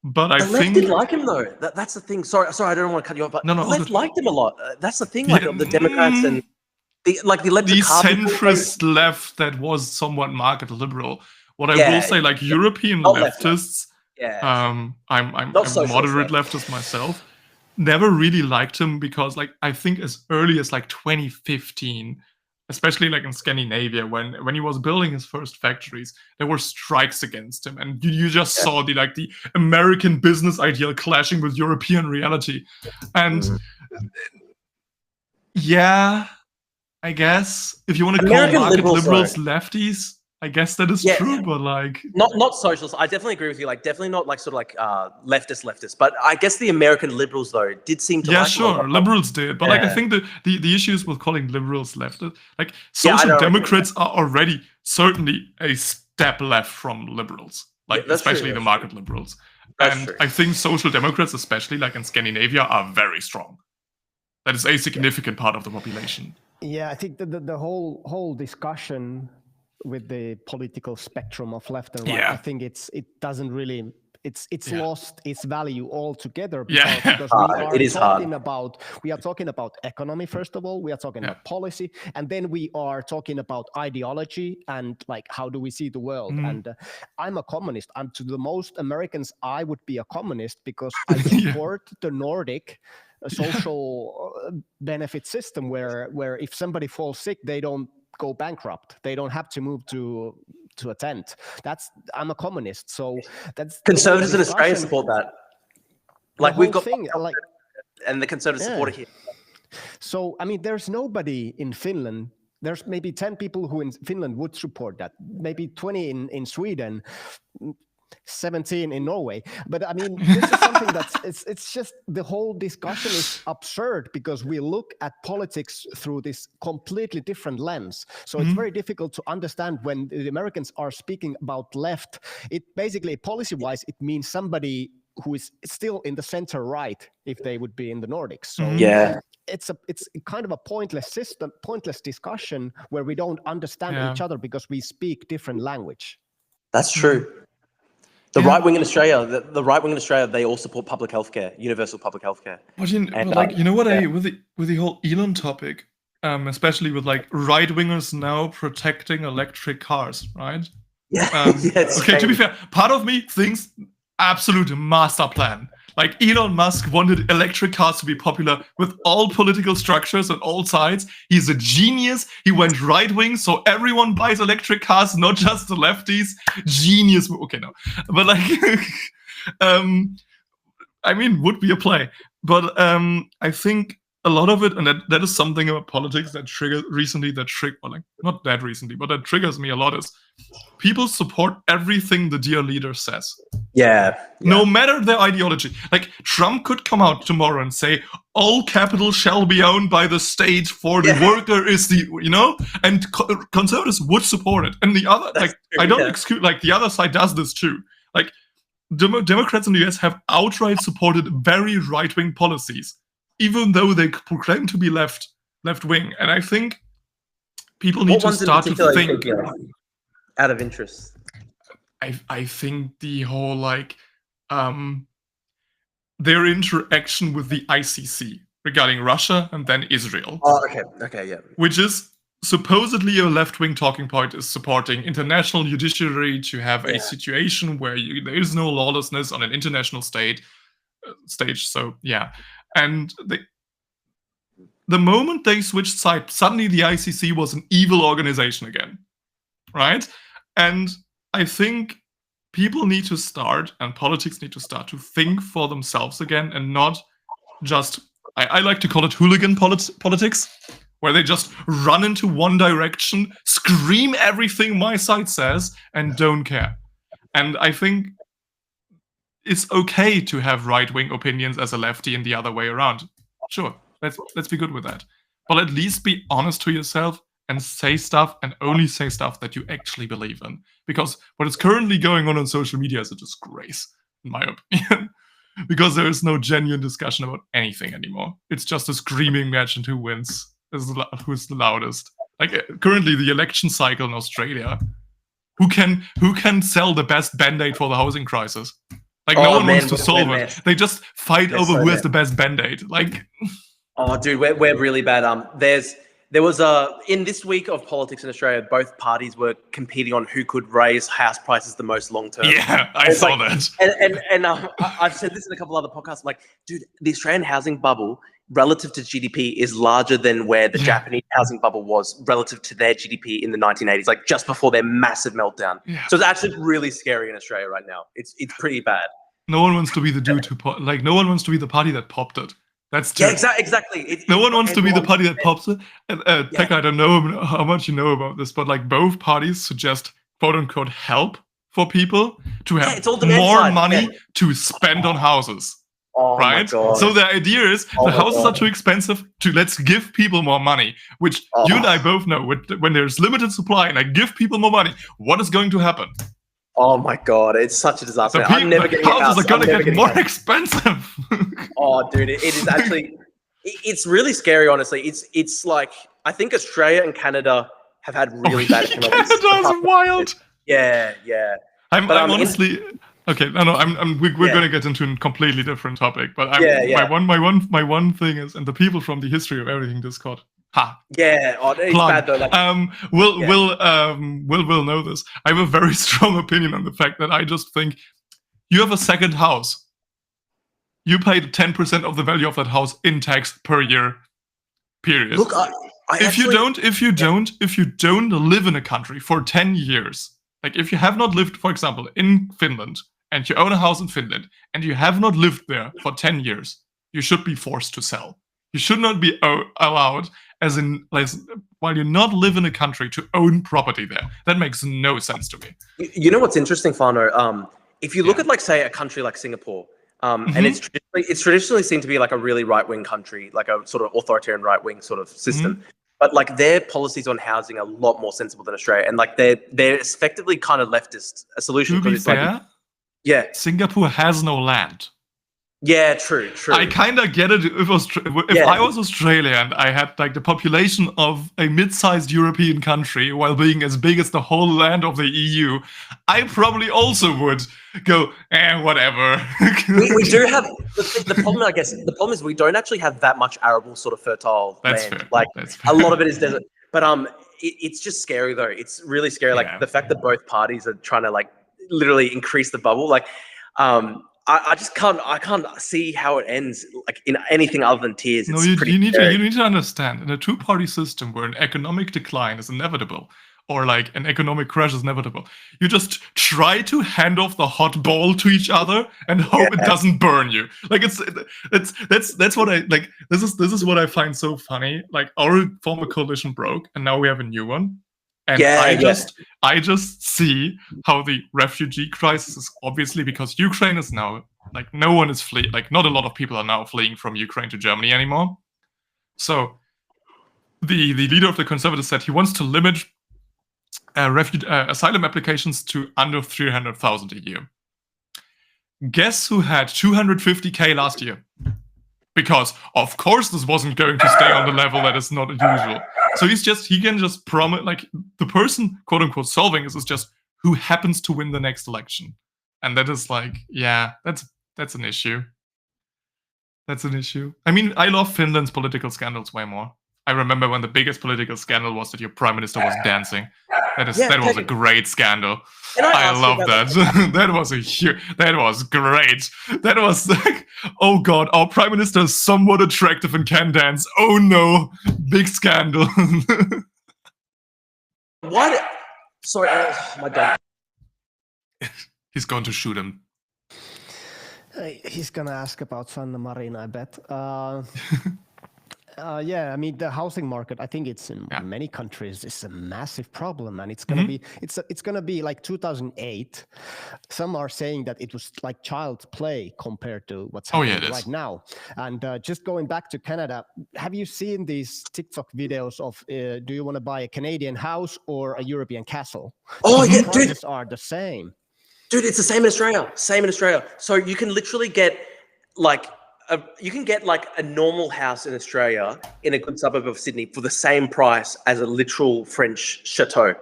But I think the left did like him though. That's the thing. Sorry, I don't want to cut you off, but the left liked him a lot. That's the thing. Like the Democrats and the centrist left that was somewhat market liberal. What I will say, like European leftists, I'm a moderate leftist myself. Never really liked him because, like, I think as early as like 2015, especially like in Scandinavia, when he was building his first factories, there were strikes against him, and you just saw the American business ideal clashing with European reality, and yeah, I guess if you want to call American market liberals, lefties, I guess that is true, but like not socialists. I definitely agree with you. Like, definitely not like sort of like leftist. But I guess the American liberals though did seem to. Yeah, like sure, liberals did, but like I think the issues with calling liberals leftist, like social democrats are already certainly a step left from liberals, like especially the market liberals. And I think social democrats, especially like in Scandinavia, are very strong. That is a significant part of the population. Yeah, I think the whole discussion with the political spectrum of left and right, I think it doesn't really, it's lost its value altogether because we are talking about economy first of all, we are talking about policy, and then we are talking about ideology and like how do we see the world. And I'm a communist, and to the most Americans I would be a communist because I support the Nordic social benefit system where if somebody falls sick, they don't go bankrupt, they don't have to move to a tent. I'm a communist, so that's conservatives in Australia support that. Like we've got thing, like, and the conservatives support it here. So I mean, there's nobody in Finland. There's maybe 10 people who in Finland would support that, maybe 20 in Sweden, 17 in Norway. But I mean, this is something that's it's just the whole discussion is absurd because we look at politics through this completely different lens. So it's very difficult to understand when the Americans are speaking about left. It basically, policy-wise, it means somebody who is still in the center right if they would be in the Nordics. So it's kind of a pointless discussion where we don't understand each other because we speak different language. That's true. The right wing in Australia, the right wing in Australia, they all support public healthcare, universal public healthcare. But you know what? With the whole Elon topic, especially with like right wingers now protecting electric cars, right? Yeah. Okay. To be fair, part of me thinks absolute master plan. Like Elon Musk wanted electric cars to be popular with all political structures on all sides. He's a genius. He went right wing, so everyone buys electric cars, not just the lefties. Genius. Okay, no, but like, I mean, would be a play. But I think a lot of it, and that is something about politics that that triggers me a lot is people support everything the dear leader says. Yeah. No matter their ideology. Like Trump could come out tomorrow and say all capital shall be owned by the state, for the worker is the, and conservatives would support it. And the other, I don't exclude, like the other side does this too. Like Democrats in the US have outright supported very right-wing policies, even though they proclaim to be left-wing. And I think people need to start to think. Out of interest. I think the whole their interaction with the ICC regarding Russia and then Israel. Oh, okay, yeah. Which is supposedly a left-wing talking point, is supporting international judiciary to have a situation where there is no lawlessness on an international stage. So yeah, and the moment they switched sides, suddenly the ICC was an evil organization again, right? And I think people need to start, and politics need to start to think for themselves again, and not just, I like to call it hooligan politics, where they just run into one direction, scream everything my side says, and don't care. And I think it's okay to have right-wing opinions as a lefty and the other way around. Sure, let's be good with that. But at least be honest to yourself and say stuff, and only say stuff that you actually believe in. Because what is currently going on social media is a disgrace, in my opinion. Because there is no genuine discussion about anything anymore. It's just a screaming match and who wins, who's the loudest. Like currently the election cycle in Australia, who can sell the best band-aid for the housing crisis? Like no one wants to solve it. They just fight over who has the best band-aid. Like, oh, dude, we're really bad. There was in this week of politics in Australia, both parties were competing on who could raise house prices the most long term. Yeah, I saw that. And I've said this in a couple other podcasts. I'm like, dude, the Australian housing bubble relative to GDP is larger than where the Japanese housing bubble was relative to their GDP in the 1980s, like just before their massive meltdown. So it's actually really scary in Australia right now. It's pretty bad. No one wants to be the dude no one wants to be the party that popped it. That's true. Yeah, exactly. No one wants to be the party that pops it. Pekka, I don't know how much you know about this, but like both parties suggest quote unquote help for people to have more money to spend on houses. Oh right? My God. So the idea is the houses are too expensive to let's give people more money, which you and I both know when there's limited supply and I give people more money, what is going to happen? Oh my God, it's such a disaster. I'm never getting a house. Houses are going to get more expensive. Oh, dude, it is actually, it's really scary, honestly. It's like, I think Australia and Canada have had really bad economics. Canada's wild. Yeah. I'm honestly... Okay, we're going to get into a completely different topic, but my one thing is, and the people from the History of Everything Discord, it's bad though. Like, will know this. I have a very strong opinion on the fact that I just think you have a second house. You paid 10% of the value of that house in tax per year. Period. Look, if you don't live in a country for 10 years, like if you have not lived, for example, in Finland, and you own a house in Finland, and you have not lived there for 10 years, you should be forced to sell. You should not be allowed, while you not live in a country, to own property there. That makes no sense to me. You know what's interesting, Fano? If you look at, like, say, a country like Singapore, and it's traditionally seen to be like a really right-wing country, like a sort of authoritarian right-wing sort of system. But like their policies on housing are a lot more sensible than Australia, and like they're effectively kind of leftist a solution. To be fair, Singapore has no land. Yeah, true. I kind of get it. If I was Australia and I had like the population of a mid-sized European country while being as big as the whole land of the EU, I probably also would go, whatever. we do have the problem. I guess the problem is we don't actually have that much arable sort of fertile land. Fair. Like That's fair. A lot of it is desert. But it's just scary though. It's really scary. Like the fact that both parties are trying to like literally increase the bubble. Like I just can't see how it ends like in anything other than tears. No, you need to understand, in a two-party system where an economic decline is inevitable, or like an economic crash is inevitable, you just try to hand off the hot ball to each other and hope it doesn't burn you. Like that's what I like. This is what I find so funny. Like our former coalition broke, and now we have a new one. And I just see how the refugee crisis is obviously because Ukraine is now, like, no one is fleeing, like, not a lot of people are now fleeing from Ukraine to Germany anymore. So the leader of the Conservatives said he wants to limit asylum applications to under 300,000 a year. Guess who had 250K last year? Because, of course, this wasn't going to stay on the level that is not usual. So he can just promise, like, the person, quote unquote, solving this is just who happens to win the next election. And that is like, that's an issue. That's an issue. I mean, I love Finland's political scandals way more. I remember when the biggest political scandal was that your prime minister was dancing. That was a great scandal. I love that. That was great. That was like, oh God, our prime minister is somewhat attractive and can dance. Oh no, big scandal. What? Sorry, oh my God. He's going to shoot him. He's gonna ask about Sanna Marin, I bet. I mean, the housing market, I think it's in many countries, it's a massive problem, and it's gonna be it's gonna be like 2008. Some are saying that it was like child's play compared to what's happening right now. And just going back to Canada, have you seen these TikTok videos of do you want to buy a Canadian house or a European castle? Oh yeah, the prices are the same. Dude, it's the same in Australia. So you can literally get like a normal house in Australia in a good suburb of Sydney for the same price as a literal French chateau.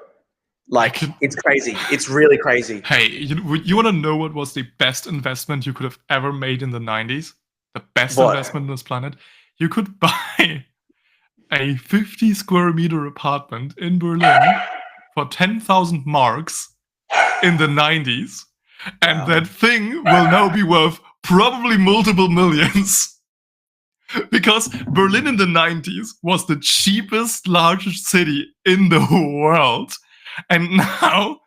Like, it's crazy. It's really crazy. Hey, you want to know what was the best investment you could have ever made in the 90s? The best investment on this planet? You could buy a 50 square meter apartment in Berlin for 10,000 marks in the 90s. And that thing will now be worth probably multiple millions. Because Berlin in the 90s was the cheapest largest city in the world. And now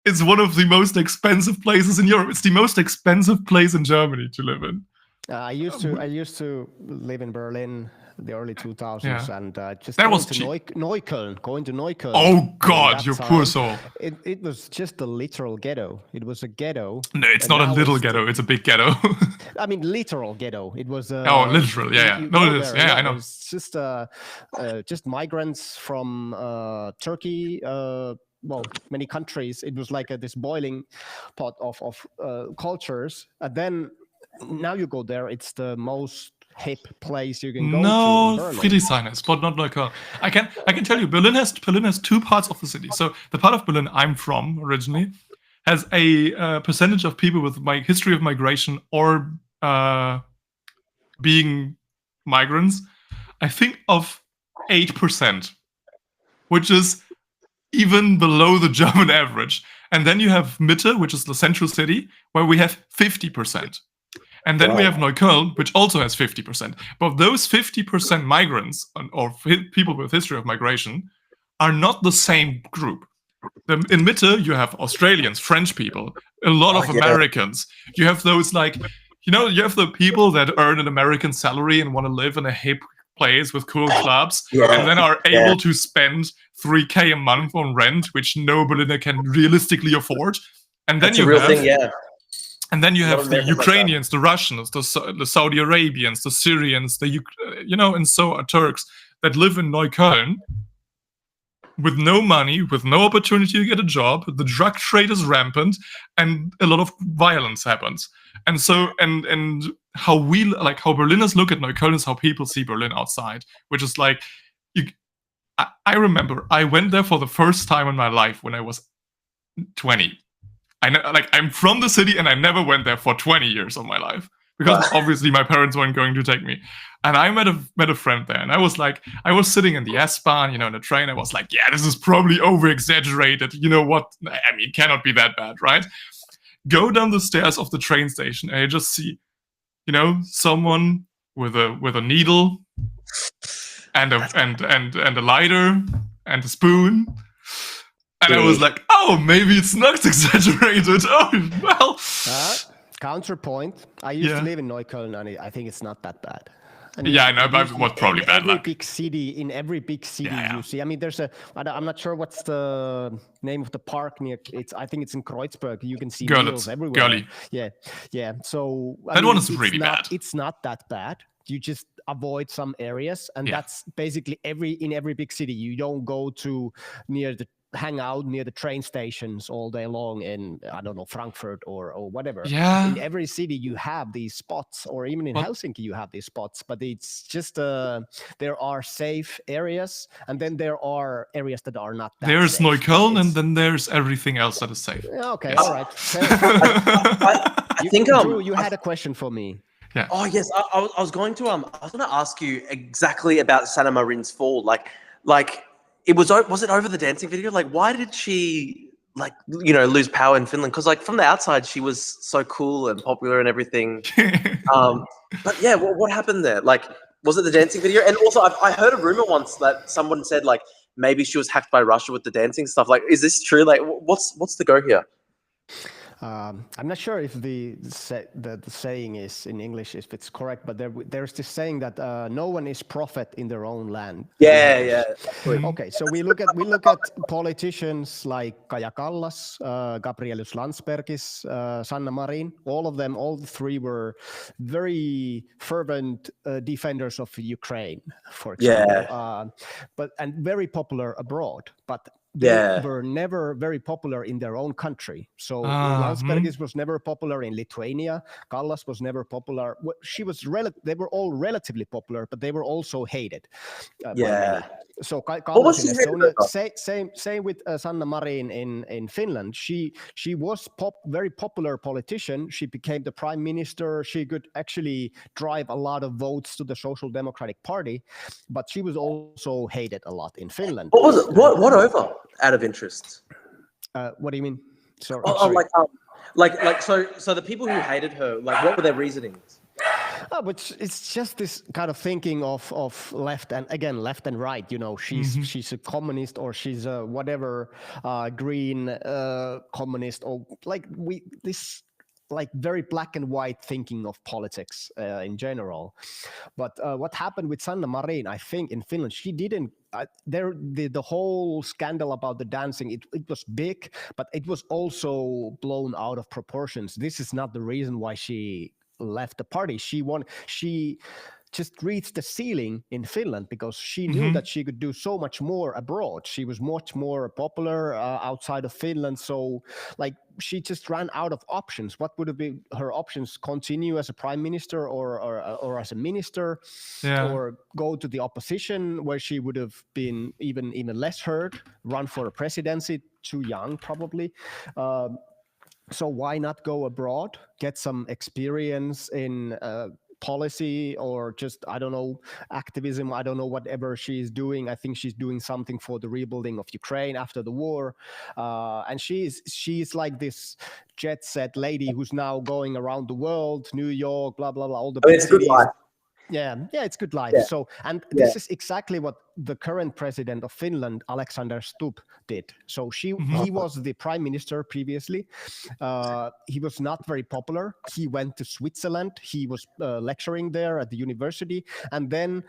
it's one of the most expensive places in Europe. It's the most expensive place in Germany to live in. I used to live in Berlin the early 2000s, Yeah. and just That going was to cheap. going to Neukölln. Oh God, that you time, poor soul. It was just a literal ghetto. It was a ghetto. No, it's and not a now little ghetto. It's a big ghetto. I mean, literal ghetto. It was. Oh, literal. Yeah, yeah. You No, go it is. there, Yeah, I know. It's just migrants from Turkey. Well, many countries. It was like this boiling pot of cultures. And then now you go there. It's the most hip place you can go to in No, Berlin. Friedrichshain, but not Neukölln. I can tell you, Berlin has two parts of the city. So the part of Berlin I'm from originally has a percentage of people with my history of migration or being migrants. I think of 8%, which is even below the German average. And then you have Mitte, which is the central city, where we have 50%. And then we have Neukölln, which also has 50%. But those 50% migrants or people with history of migration are not the same group. In Mitte, you have Australians, French people, a lot of Americans. You have those you have the people that earn an American salary and want to live in a hip place with cool clubs and then are able to spend 3K a month on rent, which no Berliner can realistically afford. And then And then you have the Ukrainians, the Russians, the Saudi Arabians, the Syrians, and so Turks that live in Neukölln with no money, with no opportunity to get a job. The drug trade is rampant, and a lot of violence happens. And so, and how Berliners look at Neukölln is how people see Berlin outside, which is like, I remember I went there for the first time in my life when I was 20. I'm from the city and I never went there for 20 years of my life because obviously my parents weren't going to take me. And I met a friend there, and I was sitting in the S-Bahn, in the train. I was like, yeah, this is probably over-exaggerated. You know what? I mean, cannot be that bad, right? Go down the stairs of the train station, and I just see, someone with a needle and a lighter and a spoon. And I was like, oh, maybe it's not exaggerated. Oh, well. Counterpoint. I used to live in Neukölln, and I think it's not that bad. I mean, I know, but it was probably bad luck. In every big city you see. I mean, I'm not sure what's the name of the park near. I think it's in Kreuzberg. You can see needles everywhere. Girly. Yeah. So that one is really bad. It's not that bad. You just avoid some areas, and that's basically in every big city. You don't go to hang out near the train stations all day long in, I don't know, Frankfurt or whatever. Yeah. In every city you have these spots, or even in Helsinki you have these spots, but it's just there are safe areas, and then there are areas that are not that There's safe. Neukölln, and then there's everything else that is safe. Okay, all right. I think Drew, you had a question for me. Yeah. Oh yes, I was going to ask you exactly about Sanna Marin's fall. Like was it over the dancing video? Like, why did she lose power in Finland? Because from the outside she was so cool and popular and everything. But yeah, what happened there? Like, was it the dancing video? And also, I heard a rumor once that someone said maybe she was hacked by Russia with the dancing stuff. Like, is this true? Like, what's the go here? I'm not sure if the saying is in English, if it's correct, but there's this saying that no one is prophet in their own land. Yeah. Okay, so we look at politicians like Kaja Kallas, Gabrielius Landsbergis, Sanna Marin. All three were very fervent defenders of Ukraine, for example, and very popular abroad, but they were never very popular in their own country. So Landsbergis was never popular in Lithuania. Kallas was never popular. They were all relatively popular, but they were also hated. By many. So Kallas in Estonia, same with Sanna Marin in Finland. She was very popular politician. She became the prime minister. She could actually drive a lot of votes to the Social Democratic Party, but she was also hated a lot in Finland. What was it? What over? Out of interest. What do you mean? Sorry. So the people who hated her, what were their reasonings? But it's just this kind of thinking of left and right. You know, she's a communist or she's a whatever green communist or this like very black and white thinking of politics in general. But what happened with Sanna Marin, I think in Finland, she didn't. The whole scandal about the dancing, it was big, but it was also blown out of proportions. This is not the reason why she left the party. She just reached the ceiling in Finland because she knew that she could do so much more abroad. She was much more popular outside of Finland. So like she just ran out of options. What would have been her options? Continue as a prime minister or as a minister, or go to the opposition where she would have been even less heard, run for a presidency, too young probably. So why not go abroad, get some experience in policy or just, I don't know, activism. I don't know whatever she's doing. I think she's doing something for the rebuilding of Ukraine after the war. And she's like this jet set lady who's now going around the world, New York, blah, blah, blah, all the big cities. Yeah, it's good life. Yeah. So, and this is exactly what the current president of Finland, Alexander Stubb, did. So he was the prime minister previously. He was not very popular. He went to Switzerland. He was lecturing there at the university, and then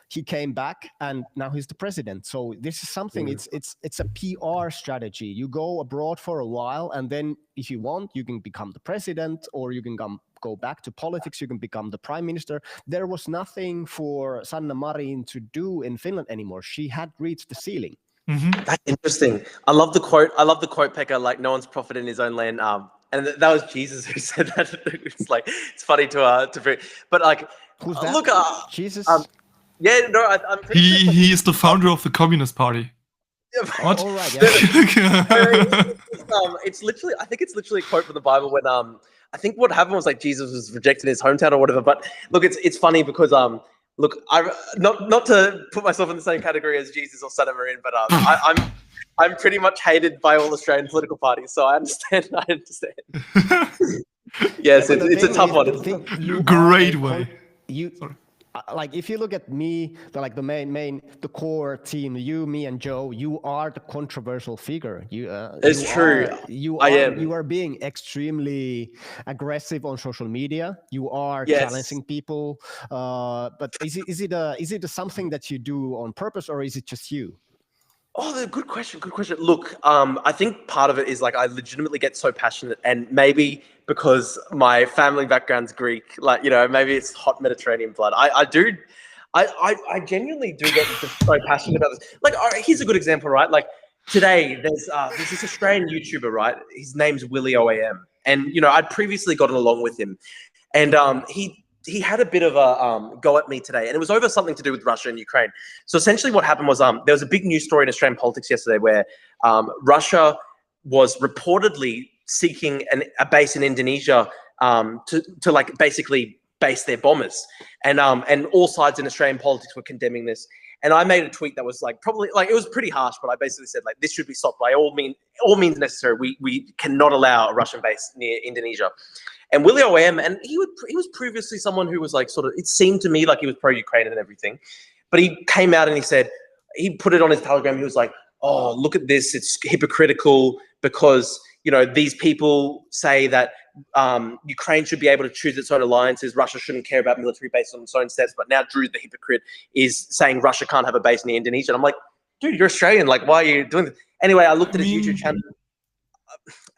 he came back, and now he's the president. So this is something. It's a PR strategy. You go abroad for a while, and then if you want, you can become the president, or you can go back to politics, you can become the prime minister. There was nothing for Sanna Marin to do in Finland anymore. She had reached the ceiling. That's interesting. I love the quote, Pekka, like no one's prophet in his own land. And that was Jesus who said that. It's like, it's funny to but like, who's that? Look, Jesus? Yeah, no, I'm pretty sure. He is the founder of the Communist Party. What? All right, yeah. It's literally, I think it's literally a quote from the Bible when I think what happened was like Jesus was rejected in his hometown or whatever. But look, it's funny because look, I not to put myself in the same category as Jesus or Sanna Marin, but I'm pretty much hated by all Australian political parties, so I understand. Yes, it's a tough one. Great way. Sorry. Like if you look at me, the core team, you, me, and Joe, you are the controversial figure. It's true. You are being extremely aggressive on social media. You are challenging people. But is it something that you do on purpose, or is it just you? Oh, good question. Look, I think part of it is like I legitimately get so passionate, and maybe because my family background's Greek, like, you know, maybe it's hot Mediterranean blood. I genuinely do get just so passionate about this. Like, all right, here's a good example, right? Like today, there's this Australian YouTuber, right? His name's Willie OAM, and you know, I'd previously gotten along with him, and he had a bit of a go at me today, and it was over something to do with Russia and Ukraine. So essentially what happened was there was a big news story in Australian politics yesterday where Russia was reportedly seeking a base in Indonesia to like basically base their bombers. And all sides in Australian politics were condemning this. And I made a tweet that was like probably like, it was pretty harsh, but I basically said like, this should be stopped by all means necessary. We cannot allow a Russian base near Indonesia. And Willie OM, and he was previously someone who was like sort of, it seemed to me like he was pro-Ukraine and everything, but he came out and he put it on his Telegram. He was like, oh, look at this. It's hypocritical because, you know, these people say that Ukraine should be able to choose its own alliances. Russia shouldn't care about military base on its own steps. But now Drew, the hypocrite, is saying Russia can't have a base near Indonesia. And I'm like, dude, you're Australian. Like, why are you doing this? Anyway, I looked at his YouTube channel.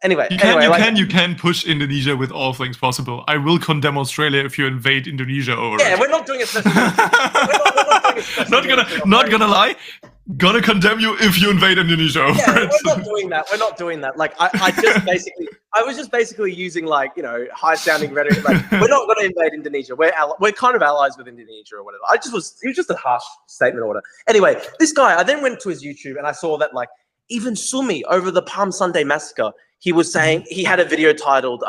You can push Indonesia with all things possible. I will condemn Australia if you invade Indonesia over. Yeah, we're not doing it. Not gonna lie. Gonna condemn you if you invade Indonesia over it. We're not doing that. Like I was just basically using like, you know, high sounding rhetoric. Like we're not going to invade Indonesia. We're kind of allies with Indonesia or whatever. It was just a harsh statement or whatever. Anyway, this guy, I then went to his YouTube and I saw that like even Sumi over the Palm Sunday massacre, he was saying, he had a video titled,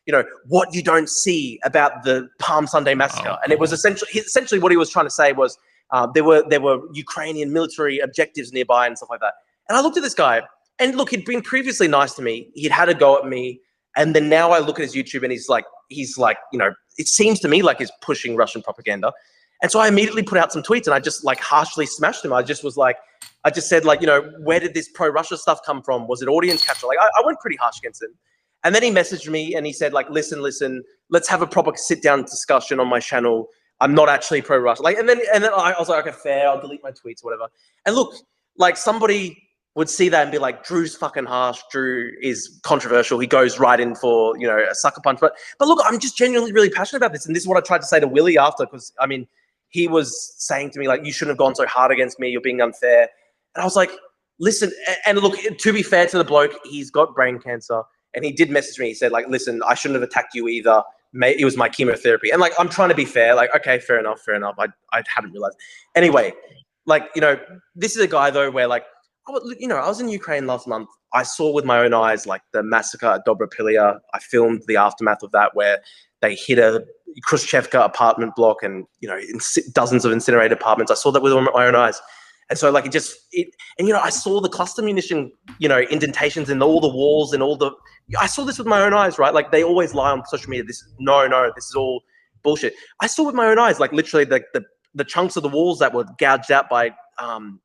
you know, what you don't see about the Palm Sunday massacre. And it was essentially what he was trying to say was there were Ukrainian military objectives nearby and stuff like that. And I looked at this guy and look, he'd been previously nice to me. He'd had a go at me And then now I look at his YouTube and he's like, you know, it seems to me like he's pushing Russian propaganda. And so I immediately put out some tweets and I just like harshly smashed him. I just said like, you know, where did this pro-Russia stuff come from? Was it audience capture? Like I went pretty harsh against him. And then he messaged me and he said like, listen, let's have a proper sit down discussion on my channel. I'm not actually pro-Russia. Like, and then I was like, okay, fair. I'll delete my tweets or whatever. And look, like somebody would see that and be like, Drew's fucking harsh. Drew is controversial. He goes right in for, you know, a sucker punch. But look, I'm just genuinely really passionate about this. And this is what I tried to say to Willie after, because I mean, he was saying to me like, you shouldn't have gone so hard against me. You're being unfair. And I was like, listen, and look, to be fair to the bloke, he's got brain cancer. And he did message me. He said like, listen, I shouldn't have attacked you either. It was my chemotherapy. And like, I'm trying to be fair. Like, okay, fair enough. I hadn't realized. Anyway, like, you know, this is a guy though, where like, I was in Ukraine last month. I saw with my own eyes, like the massacre at Dobropilia. I filmed the aftermath of that, where they hit a Khrushchevka apartment block and, you know, dozens of incinerated apartments. I saw that with my own eyes. And so like and, you know, I saw the cluster munition, you know, indentations in all the walls and I saw this with my own eyes, right? Like they always lie on social media. This is all bullshit. I saw with my own eyes, like literally the chunks of the walls that were gouged out by,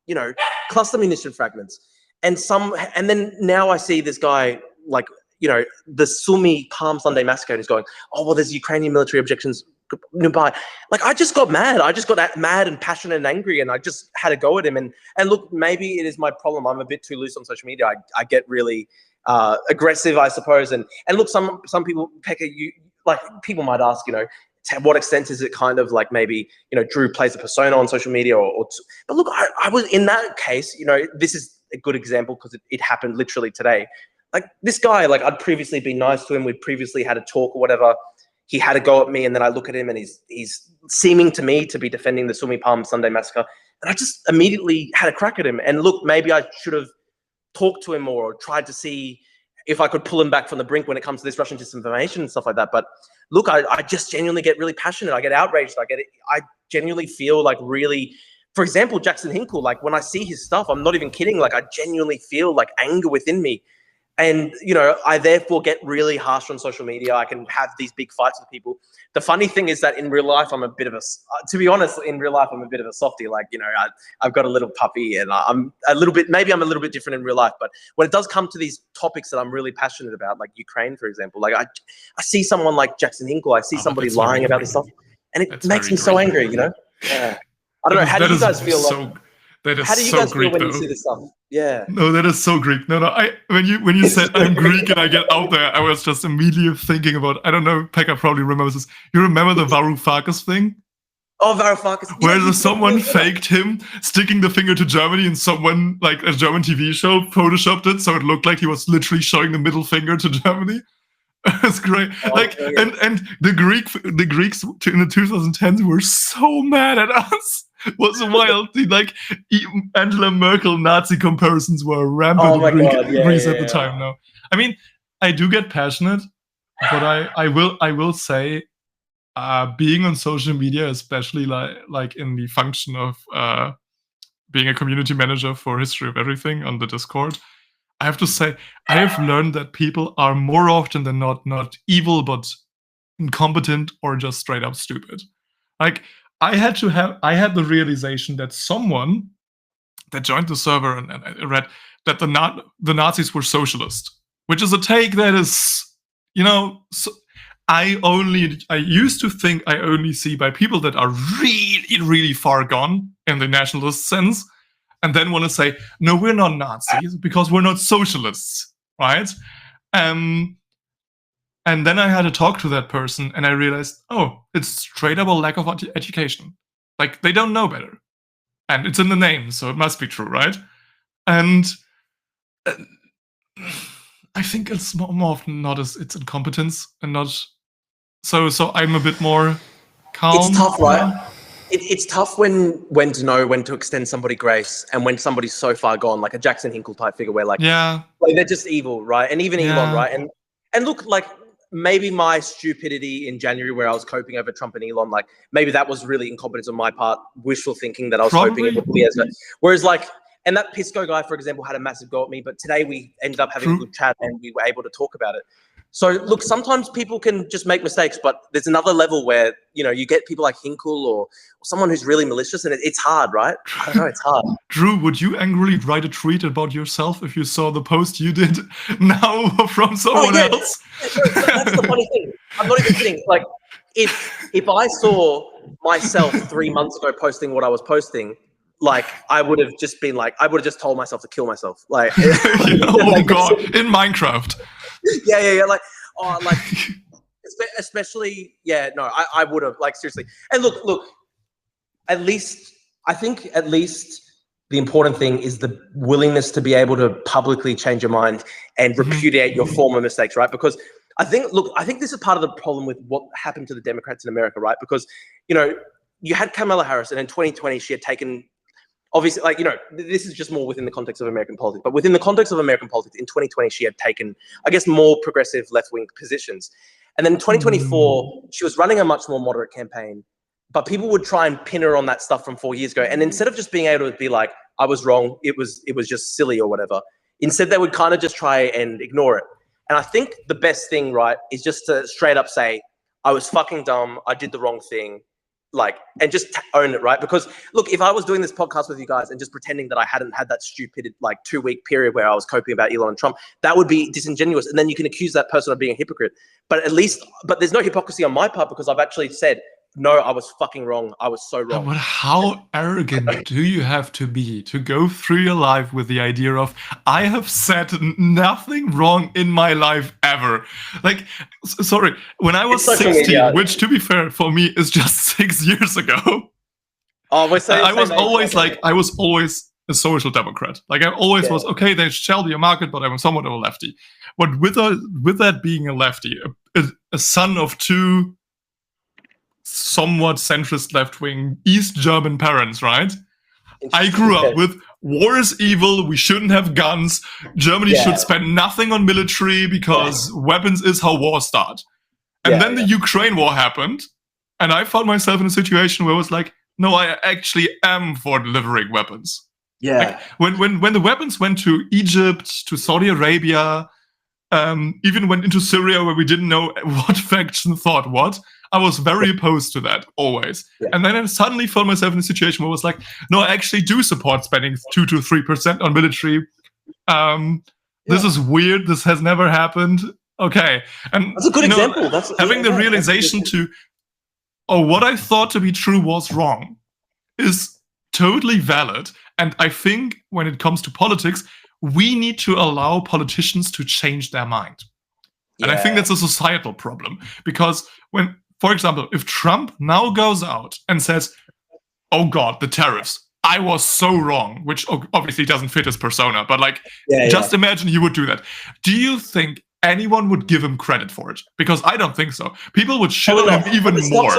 you know, cluster munition fragments. And then now I see this guy, like, you know, the Sumy Palm Sunday massacre, and he's going, oh, well, there's Ukrainian military objections nearby. Like, I just got mad. I just got mad and passionate and angry, and I just had to go at him. And look, maybe it is my problem. I'm a bit too loose on social media. I get really aggressive, I suppose. And look, some people, Pekka, people might ask, you know, to what extent is it kind of like maybe, you know, Drew plays a persona on social media but look, I was in that case, you know, this is a good example because it happened literally today. Like this guy, like I'd previously been nice to him. We'd previously had a talk or whatever. He had a go at me, and then I look at him and he's seeming to me to be defending the Sumy Palm Sunday massacre. And I just immediately had a crack at him. And look, maybe I should have talked to him more or tried to see if I could pull him back from the brink when it comes to this Russian disinformation and stuff like that. But look, I just genuinely get really passionate. I get outraged. I genuinely feel like really, for example, Jackson Hinkle, like when I see his stuff, I'm not even kidding. Like I genuinely feel like anger within me. And, you know, I therefore get really harsh on social media. I can have these big fights with people. The funny thing is that in real life, I'm a bit of to be honest, in real life, I'm a bit of a softie. Like, you know, I've got a little puppy and maybe I'm a little bit different in real life. But when it does come to these topics that I'm really passionate about, like Ukraine, for example, like I see someone like Jackson Hinkle, I see somebody lying about this stuff, and it makes me so angry, you know? Yeah. I don't know. How do you guys feel? How do you guys feel when you see this stuff? Yeah. No, that is so Greek. No. When you said I'm Greek and I get out there, I was just immediately thinking about, I don't know, Pekka probably remembers this. You remember the Varoufakis thing? Oh, Varoufakis. Where someone faked him sticking the finger to Germany, and someone, like a German TV show, photoshopped it so it looked like he was literally showing the middle finger to Germany. That's great. Oh, like, okay. and the Greeks in the 2010s were so mad at us. It was wild. Like Angela Merkel Nazi comparisons were rampant in Greece at the time. Now, I mean, I do get passionate, but I will say, being on social media, especially like in the function of being a community manager for History of Everything on the Discord, I have to say I have learned that people are more often than not evil, but incompetent or just straight up stupid. Like, I had the realization that someone that joined the server and I read that the Nazis were socialist, which is a take that is, you know, I used to think I only see by people that are really, really far gone in the nationalist sense, and then want to say, no, we're not Nazis because we're not socialists, right? And then I had to talk to that person, and I realized, oh, it's straight up a lack of education. Like, they don't know better. And it's in the name, so it must be true, right? And I think it's more often not as it's incompetence and not... So I'm a bit more calm. It's tough, right? It's tough when to know when to extend somebody grace and when somebody's so far gone, like a Jackson Hinkle type figure where like they're just evil, right? And even Elon, right? And look, like, maybe my stupidity in January where I was coping over Trump and Elon, like maybe that was really incompetence on my part, wishful thinking that I was hoping it would be as whereas like, and that Pisco guy, for example, had a massive go at me, but today we ended up having a good chat and we were able to talk about it. So look, sometimes people can just make mistakes, but there's another level where, you know, you get people like Hinkle or someone who's really malicious, and it's hard, right? I don't know, it's hard. Drew, would you angrily write a tweet about yourself if you saw the post you did now from someone else? That's the funny thing. I'm not even kidding. Like, if I saw myself 3 months ago posting what I was posting, like, I would have just told myself to kill myself. Like, oh God, in Minecraft. Yeah. Like, especially, I would have, like, seriously. And look, I think at least the important thing is the willingness to be able to publicly change your mind and repudiate your former mistakes, right? Because I think this is part of the problem with what happened to the Democrats in America, right? Because, you know, you had Kamala Harris, and in 2020, she had taken, obviously, like, you know, this is just more within the context of American politics, but within the context of American politics, in 2020, she had taken, I guess, more progressive left-wing positions. And then in 2024, she was running a much more moderate campaign, but people would try and pin her on that stuff from 4 years ago. And instead of just being able to be like, I was wrong, it was just silly or whatever, instead they would kind of just try and ignore it. And I think the best thing, right, is just to straight up say, I was fucking dumb, I did the wrong thing, like, and just own it, right? Because look, if I was doing this podcast with you guys and just pretending that I hadn't had that stupid, like, 2-week period where I was coping about Elon and Trump, that would be disingenuous. And then you can accuse that person of being a hypocrite. But there's no hypocrisy on my part, because I've actually said, no, I was fucking wrong. I was so wrong. But how arrogant do you have to be to go through your life with the idea of, I have said nothing wrong in my life ever? Like, sorry, when I was 16, which, to be fair, for me is just 6 years ago, I was always a social democrat. Like, I always was, okay, there shall be a market, but I'm somewhat of a lefty. But with that being a lefty, a son of two somewhat centrist left-wing East German parents, right? I grew up with war is evil, we shouldn't have guns, Germany should spend nothing on military because weapons is how wars start. And then the Ukraine war happened, and I found myself in a situation where I was like, no, I actually am for delivering weapons. Yeah. Like, when the weapons went to Egypt, to Saudi Arabia, even went into Syria where we didn't know what faction thought what, I was very opposed to that, always. Yeah. And then I suddenly found myself in a situation where I was like, no, I actually do support spending 2 to 3% on military. This is weird. This has never happened. Okay. And that's a good example. That's having the realization what I thought to be true was wrong is totally valid. And I think when it comes to politics, we need to allow politicians to change their mind. And I think that's a societal problem, because when, for example, if Trump now goes out and says, oh God, the tariffs, I was so wrong, which obviously doesn't fit his persona, but like, just imagine he would do that. Do you think anyone would give him credit for it? Because I don't think so. People would shit on him even more.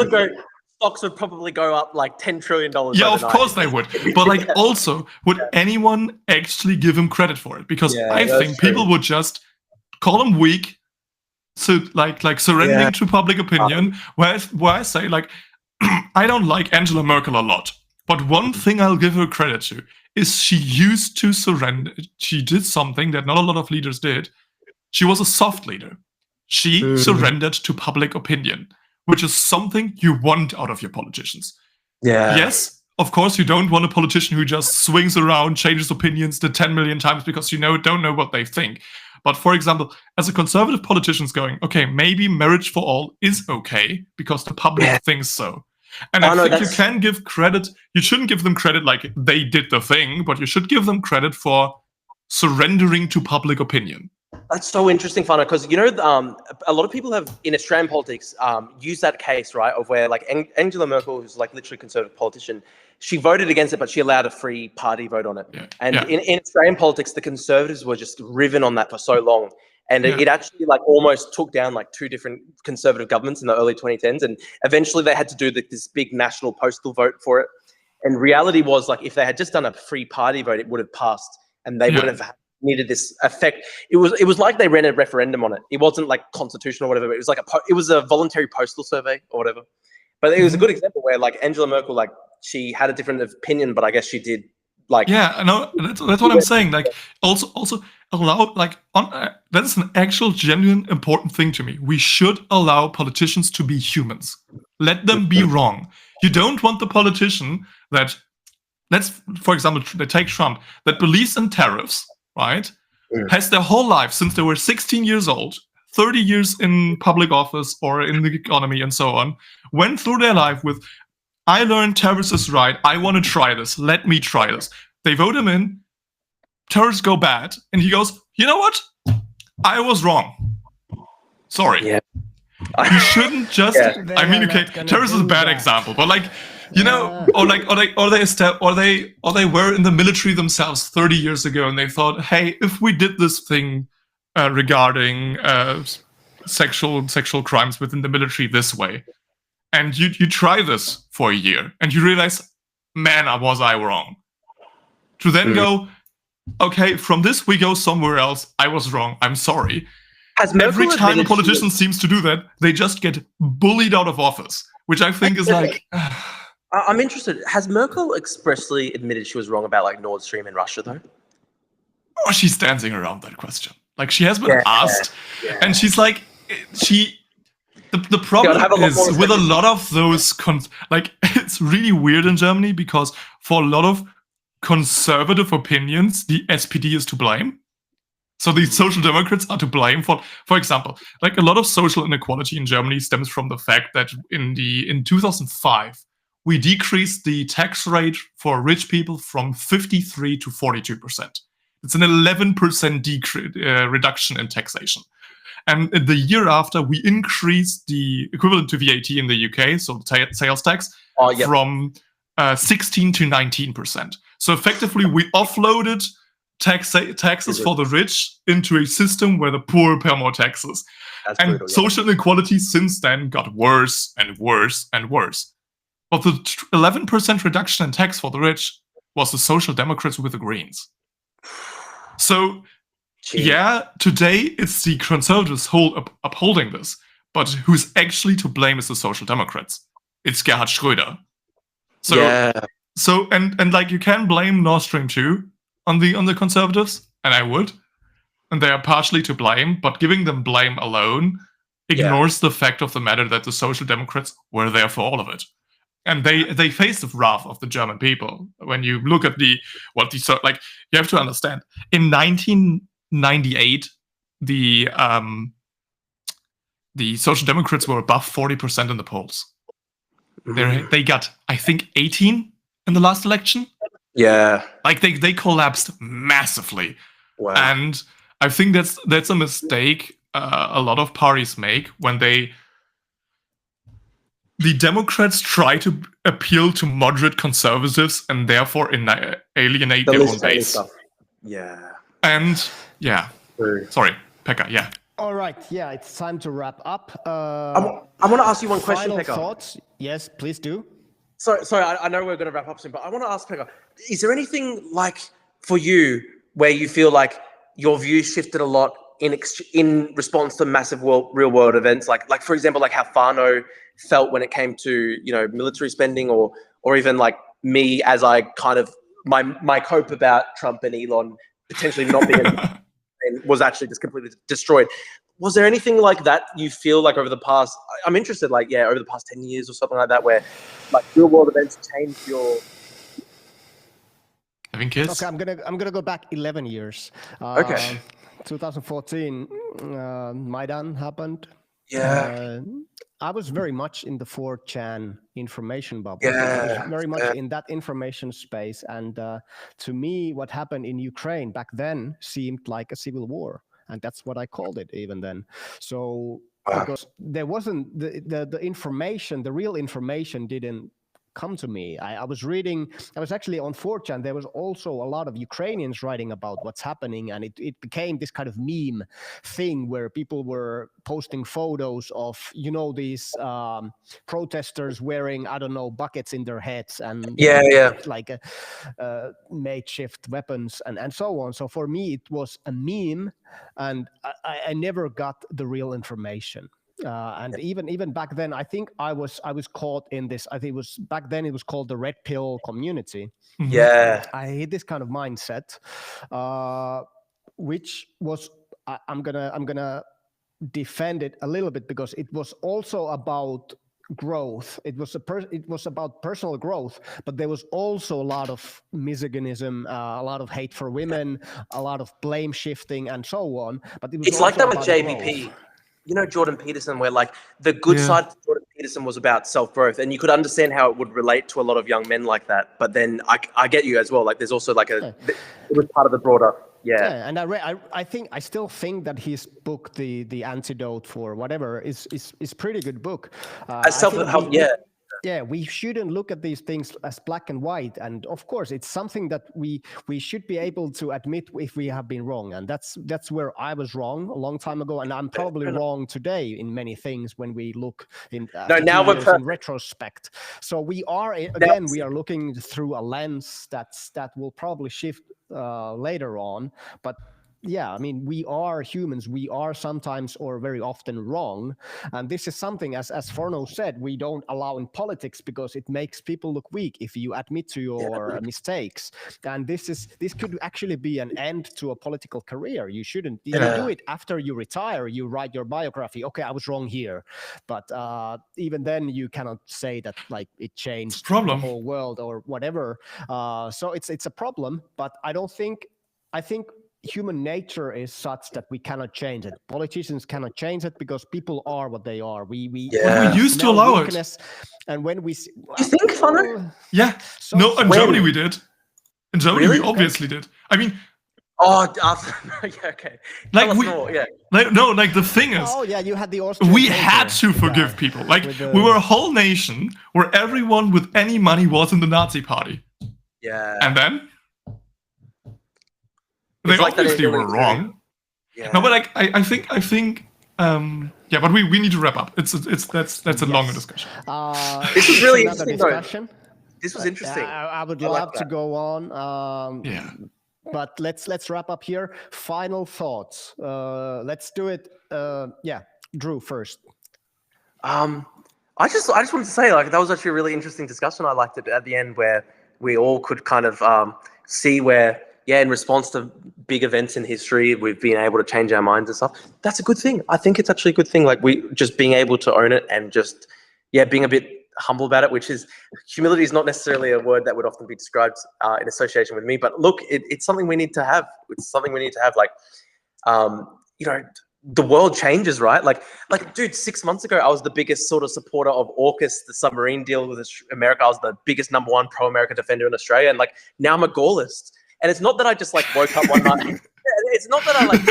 Stocks would probably go up like $10 trillion. Yeah, of course they would. But like, also, would anyone actually give him credit for it? Because I think people would just call him weak, so like surrendering to public opinion, where I say, like, I don't like Angela Merkel a lot, but one thing I'll give her credit to is she used to surrender. She did something that not a lot of leaders did. She was a soft leader. She surrendered to public opinion, which is something you want out of your politicians. Yeah. Yes, of course, you don't want a politician who just swings around, changes opinions 10 million times because don't know what they think. But for example, as a conservative politician's going, okay, maybe marriage for all is okay because the public thinks so. And I think you can give credit. You shouldn't give them credit like they did the thing, but you should give them credit for surrendering to public opinion. That's so interesting, Fana, because, you know, a lot of people have, in Australian politics, used that case, right, of where, like, Angela Merkel, who's like literally a conservative politician, she voted against it, but she allowed a free party vote on it. In Australian politics, the Conservatives were just riven on that for so long. And it actually, like, almost took down like 2 different Conservative governments in the early 2010s. And eventually they had to do this big national postal vote for it. And reality was, like, if they had just done a free party vote, it would have passed, and they wouldn't have needed this effect. It was like they ran a referendum on it. It wasn't like constitutional or whatever. But it was like it was a voluntary postal survey or whatever. But it was a good example where, like, Angela Merkel, like, she had a different opinion, but I guess she did Like, yeah, no, that's what I'm saying. Like, also allow, like, that's an actual genuine important thing to me. We should allow politicians to be humans. Let them be wrong. You don't want the politician that, let's, for example, take Trump, that believes in tariffs, right? Has their whole life since they were 16 years old, 30 years in public office or in the economy and so on, went through their life with, I learned tariffs is right. I want to try this. Let me try this. They vote him in. Tariffs go bad. And he goes, you know what? I was wrong. Sorry. Yeah. You shouldn't just. Yeah. I mean, okay, tariffs is a bad example, but like, you know, or they were in the military themselves 30 years ago, and they thought, hey, if we did this thing regarding sexual crimes within the military this way, and you try this for a year, and you realize, man, was I wrong? To then go, okay, from this we go somewhere else. I was wrong. I'm sorry. Every time a politician seems to do that, they just get bullied out of office, which I think is like. I'm interested. Has Merkel expressly admitted she was wrong about like Nord Stream in Russia, though? Oh, she's dancing around that question. Like, she has been asked, and she's like, the problem is with a lot of those, like, it's really weird in Germany because for a lot of conservative opinions, the SPD is to blame. So the Social Democrats are to blame for example, like a lot of social inequality in Germany stems from the fact that in 2005, we decreased the tax rate for rich people from 53 to 42%. It's an 11% reduction in taxation. And the year after, we increased the equivalent to VAT in the UK, so the sales tax, from 16 to 19%. So effectively, we offloaded taxes for the rich into a system where the poor pay more taxes. And brutal, social inequality since then got worse and worse and worse. But the 11% reduction in tax for the rich was the Social Democrats with the Greens. So, yeah, today it's the Conservatives upholding this. But who's actually to blame is the Social Democrats. It's Gerhard Schröder. So, and like, you can blame Nord Stream 2 on the Conservatives, and I would. And they are partially to blame, but giving them blame alone ignores the fact of the matter that the Social Democrats were there for all of it. And they face the wrath of the German people. When you look at you have to understand, in 1998, the Social Democrats were above 40% in the polls. They got, I think, 18 in the last election. Yeah, like they collapsed massively. Wow. And I think that's a mistake a lot of parties make when the Democrats try to appeal to moderate conservatives and therefore alienate their own base. Yeah. And yeah. Sorry, Pekka, yeah. All right, yeah, it's time to wrap up. I want to ask you one question, Pekka. Thoughts? Yes, please do. Sorry, I know we're going to wrap up soon, but I want to ask Pekka, is there anything like for you where you feel like your views shifted a lot in response to massive real world events, like for example, like how Fano felt when it came to, you know, military spending, or even like me as I kind of my cope about Trump and Elon potentially not being was actually just completely destroyed. Was there anything like that you feel like over the past, I'm interested, like, over the past 10 years or something like that, where like real world events changed your... Having kids? Okay, I'm gonna go back 11 years. 2014, Maidan happened. Yeah. I was very much in the 4chan information bubble. Yeah. I was very much in that information space. And to me, what happened in Ukraine back then seemed like a civil war. And that's what I called it even then. So because there wasn't the information, the real information didn't come to me. I was actually on 4chan. There was also a lot of Ukrainians writing about what's happening, and it became this kind of meme thing where people were posting photos of, you know, these protesters wearing, I don't know, buckets in their heads and like makeshift weapons and so on. So for me, it was a meme, and I never got the real information. And even back then, I think I was caught in this. I think it was back then. It was called the red pill community. Yeah. I hate this kind of mindset, which was I'm gonna defend it a little bit because it was also about growth. It was about personal growth, but there was also a lot of misogynism, a lot of hate for women, a lot of blame shifting, and so on. But it was It's like that with about JPP. growth. You know, Jordan Peterson, where like the good side of Jordan Peterson was about self-growth, and you could understand how it would relate to a lot of young men like that. But then I get you as well. Like there's also like it was part of the broader. Yeah. And I still think that his book, the Antidote for whatever, is pretty good book. Self-help, Yeah, we shouldn't look at these things as black and white. And of course, it's something that we should be able to admit if we have been wrong. And that's where I was wrong a long time ago, and I'm probably wrong today in many things when we look in now we're in retrospect. So we are looking through a lens that will probably shift later on, but. Yeah, I mean, we are humans. We are sometimes or very often wrong. And this is something, as Forno said, we don't allow in politics because it makes people look weak if you admit to your mistakes. And this could actually be an end to a political career. You shouldn't. You do it after you retire. You write your biography. Okay, I was wrong here. But even then, you cannot say that like it changed the whole world or whatever. So it's a problem. But I think human nature is such that we cannot change it. Politicians cannot change it because people are what they are. We used to allow it. And when we you think, Fano? Yeah. No, in Germany we did. In Germany we obviously did. I mean, okay. Like like the thing is, you had the Austrian we had to forgive people. Like we were a whole nation where everyone with any money was in the Nazi party. Yeah. And then they obviously were wrong. Yeah. No, but like I think but we need to wrap up. That's a longer discussion. This was really interesting. This was interesting. I would love to go on. But let's wrap up here. Final thoughts. Let's do it. Drew first. I just wanted to say, like, that was actually a really interesting discussion. I liked it at the end where we all could kind of see where, in response to big events in history, we've been able to change our minds and stuff. That's a good thing. I think it's actually a good thing. Like we just being able to own it and just, being a bit humble about it, which is, humility is not necessarily a word that would often be described in association with me, but look, it's something we need to have. It's something we need to have. Like, the world changes, right? Like, dude, 6 months ago, I was the biggest sort of supporter of AUKUS, the submarine deal with America. I was the biggest #1 pro-America defender in Australia. And like, now I'm a Gaullist. And it's not that I just like woke up one night. It's not that I like,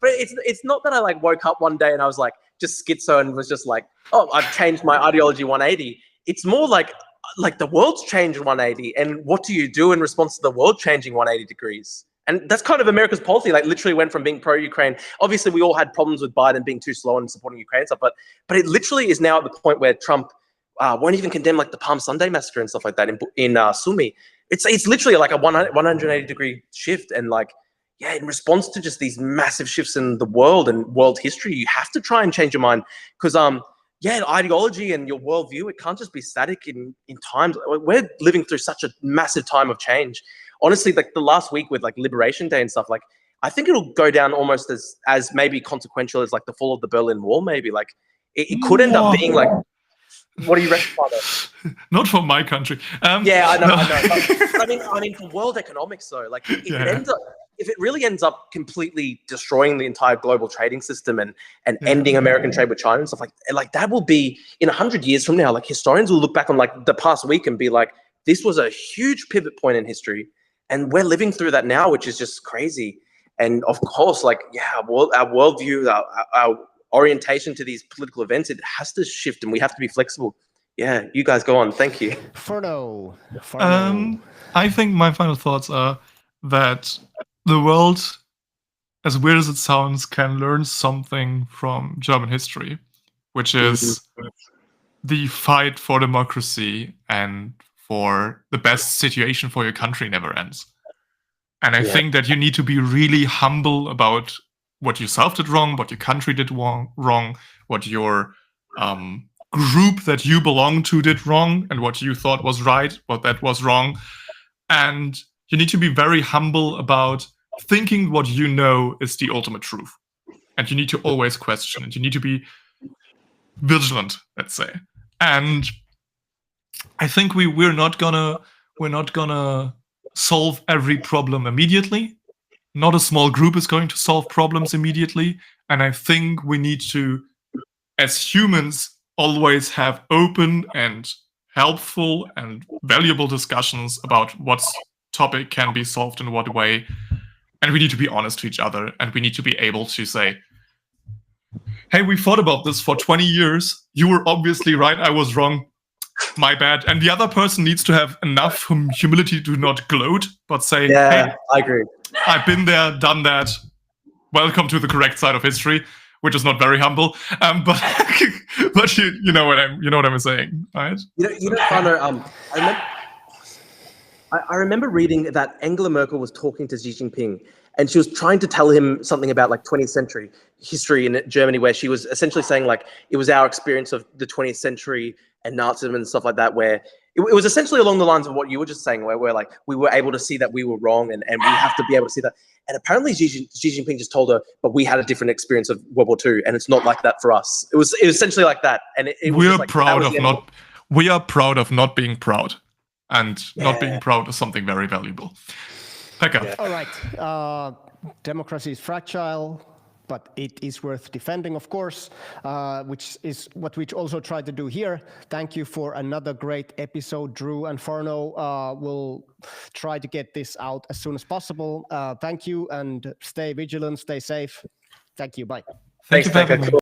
it's not that I like woke up one day and I was like, just schizo and was just like, oh, I've changed my ideology 180. It's more like the world's changed 180. And what do you do in response to the world changing 180 degrees? And that's kind of America's policy, like literally went from being pro-Ukraine. Obviously, we all had problems with Biden being too slow in supporting Ukraine and stuff, but it literally is now at the point where Trump won't even condemn like the Palm Sunday massacre and stuff like that in Sumy. It's literally like a 180 degree shift. And like, in response to just these massive shifts in the world and world history, you have to try and change your mind because, ideology and your worldview, it can't just be static in times. We're living through such a massive time of change. Honestly, like the last week with like Liberation Day and stuff, like I think it'll go down almost as maybe consequential as like the fall of the Berlin Wall. Maybe like it could end up being like. What do you reckon, Father? Not for my country. I know. I mean, for world economics, though, like if it really ends up completely destroying the entire global trading system and ending American trade with China and stuff like that will be in 100 years from now. Like historians will look back on like the past week and be like, this was a huge pivot point in history, and we're living through that now, which is just crazy. And of course, like our worldview, our orientation to these political events, it has to shift and we have to be flexible. You guys go on. Thank you. Furno. I think my final thoughts are that the world, as weird as it sounds, can learn something from German history, which is the fight for democracy and for the best situation for your country never ends. And I think that you need to be really humble about what yourself did wrong, what your country did wrong, what your group that you belong to did wrong, and what you thought was right, what that was wrong. And you need to be very humble about thinking what you know is the ultimate truth. And you need to always question it. You need to be vigilant, let's say. And I think we're not gonna solve every problem immediately. Not a small group is going to solve problems immediately. And I think we need to, as humans, always have open and helpful and valuable discussions about what topic can be solved in what way. And we need to be honest to each other, and we need to be able to say, hey, we thought about this for 20 years. You were obviously right. I was wrong. My bad. And the other person needs to have enough humility to not gloat, but say, hey, I agree. I've been there, done that. Welcome to the correct side of history, which is not very humble. But but you know what I'm saying, right? I remember reading that Angela Merkel was talking to Xi Jinping, and she was trying to tell him something about like 20th century history in Germany, where she was essentially saying like it was our experience of the 20th century and Nazism and stuff like that, where it was essentially along the lines of what you were just saying, where we're like, we were able to see that we were wrong, and we have to be able to see that. And apparently Xi Jinping just told her, but we had a different experience of World War II, and it's not like that for us. It was essentially like that. And it was just like, we are proud of not being proud. And not being proud is something very valuable. Pekka. Yeah. All right. Democracy is fragile, but it is worth defending, of course, which is what we also try to do here. Thank you for another great episode, Drew and Farno. We'll try to get this out as soon as possible. Thank you, and stay vigilant, stay safe. Thank you. Bye. Thanks, Pekka.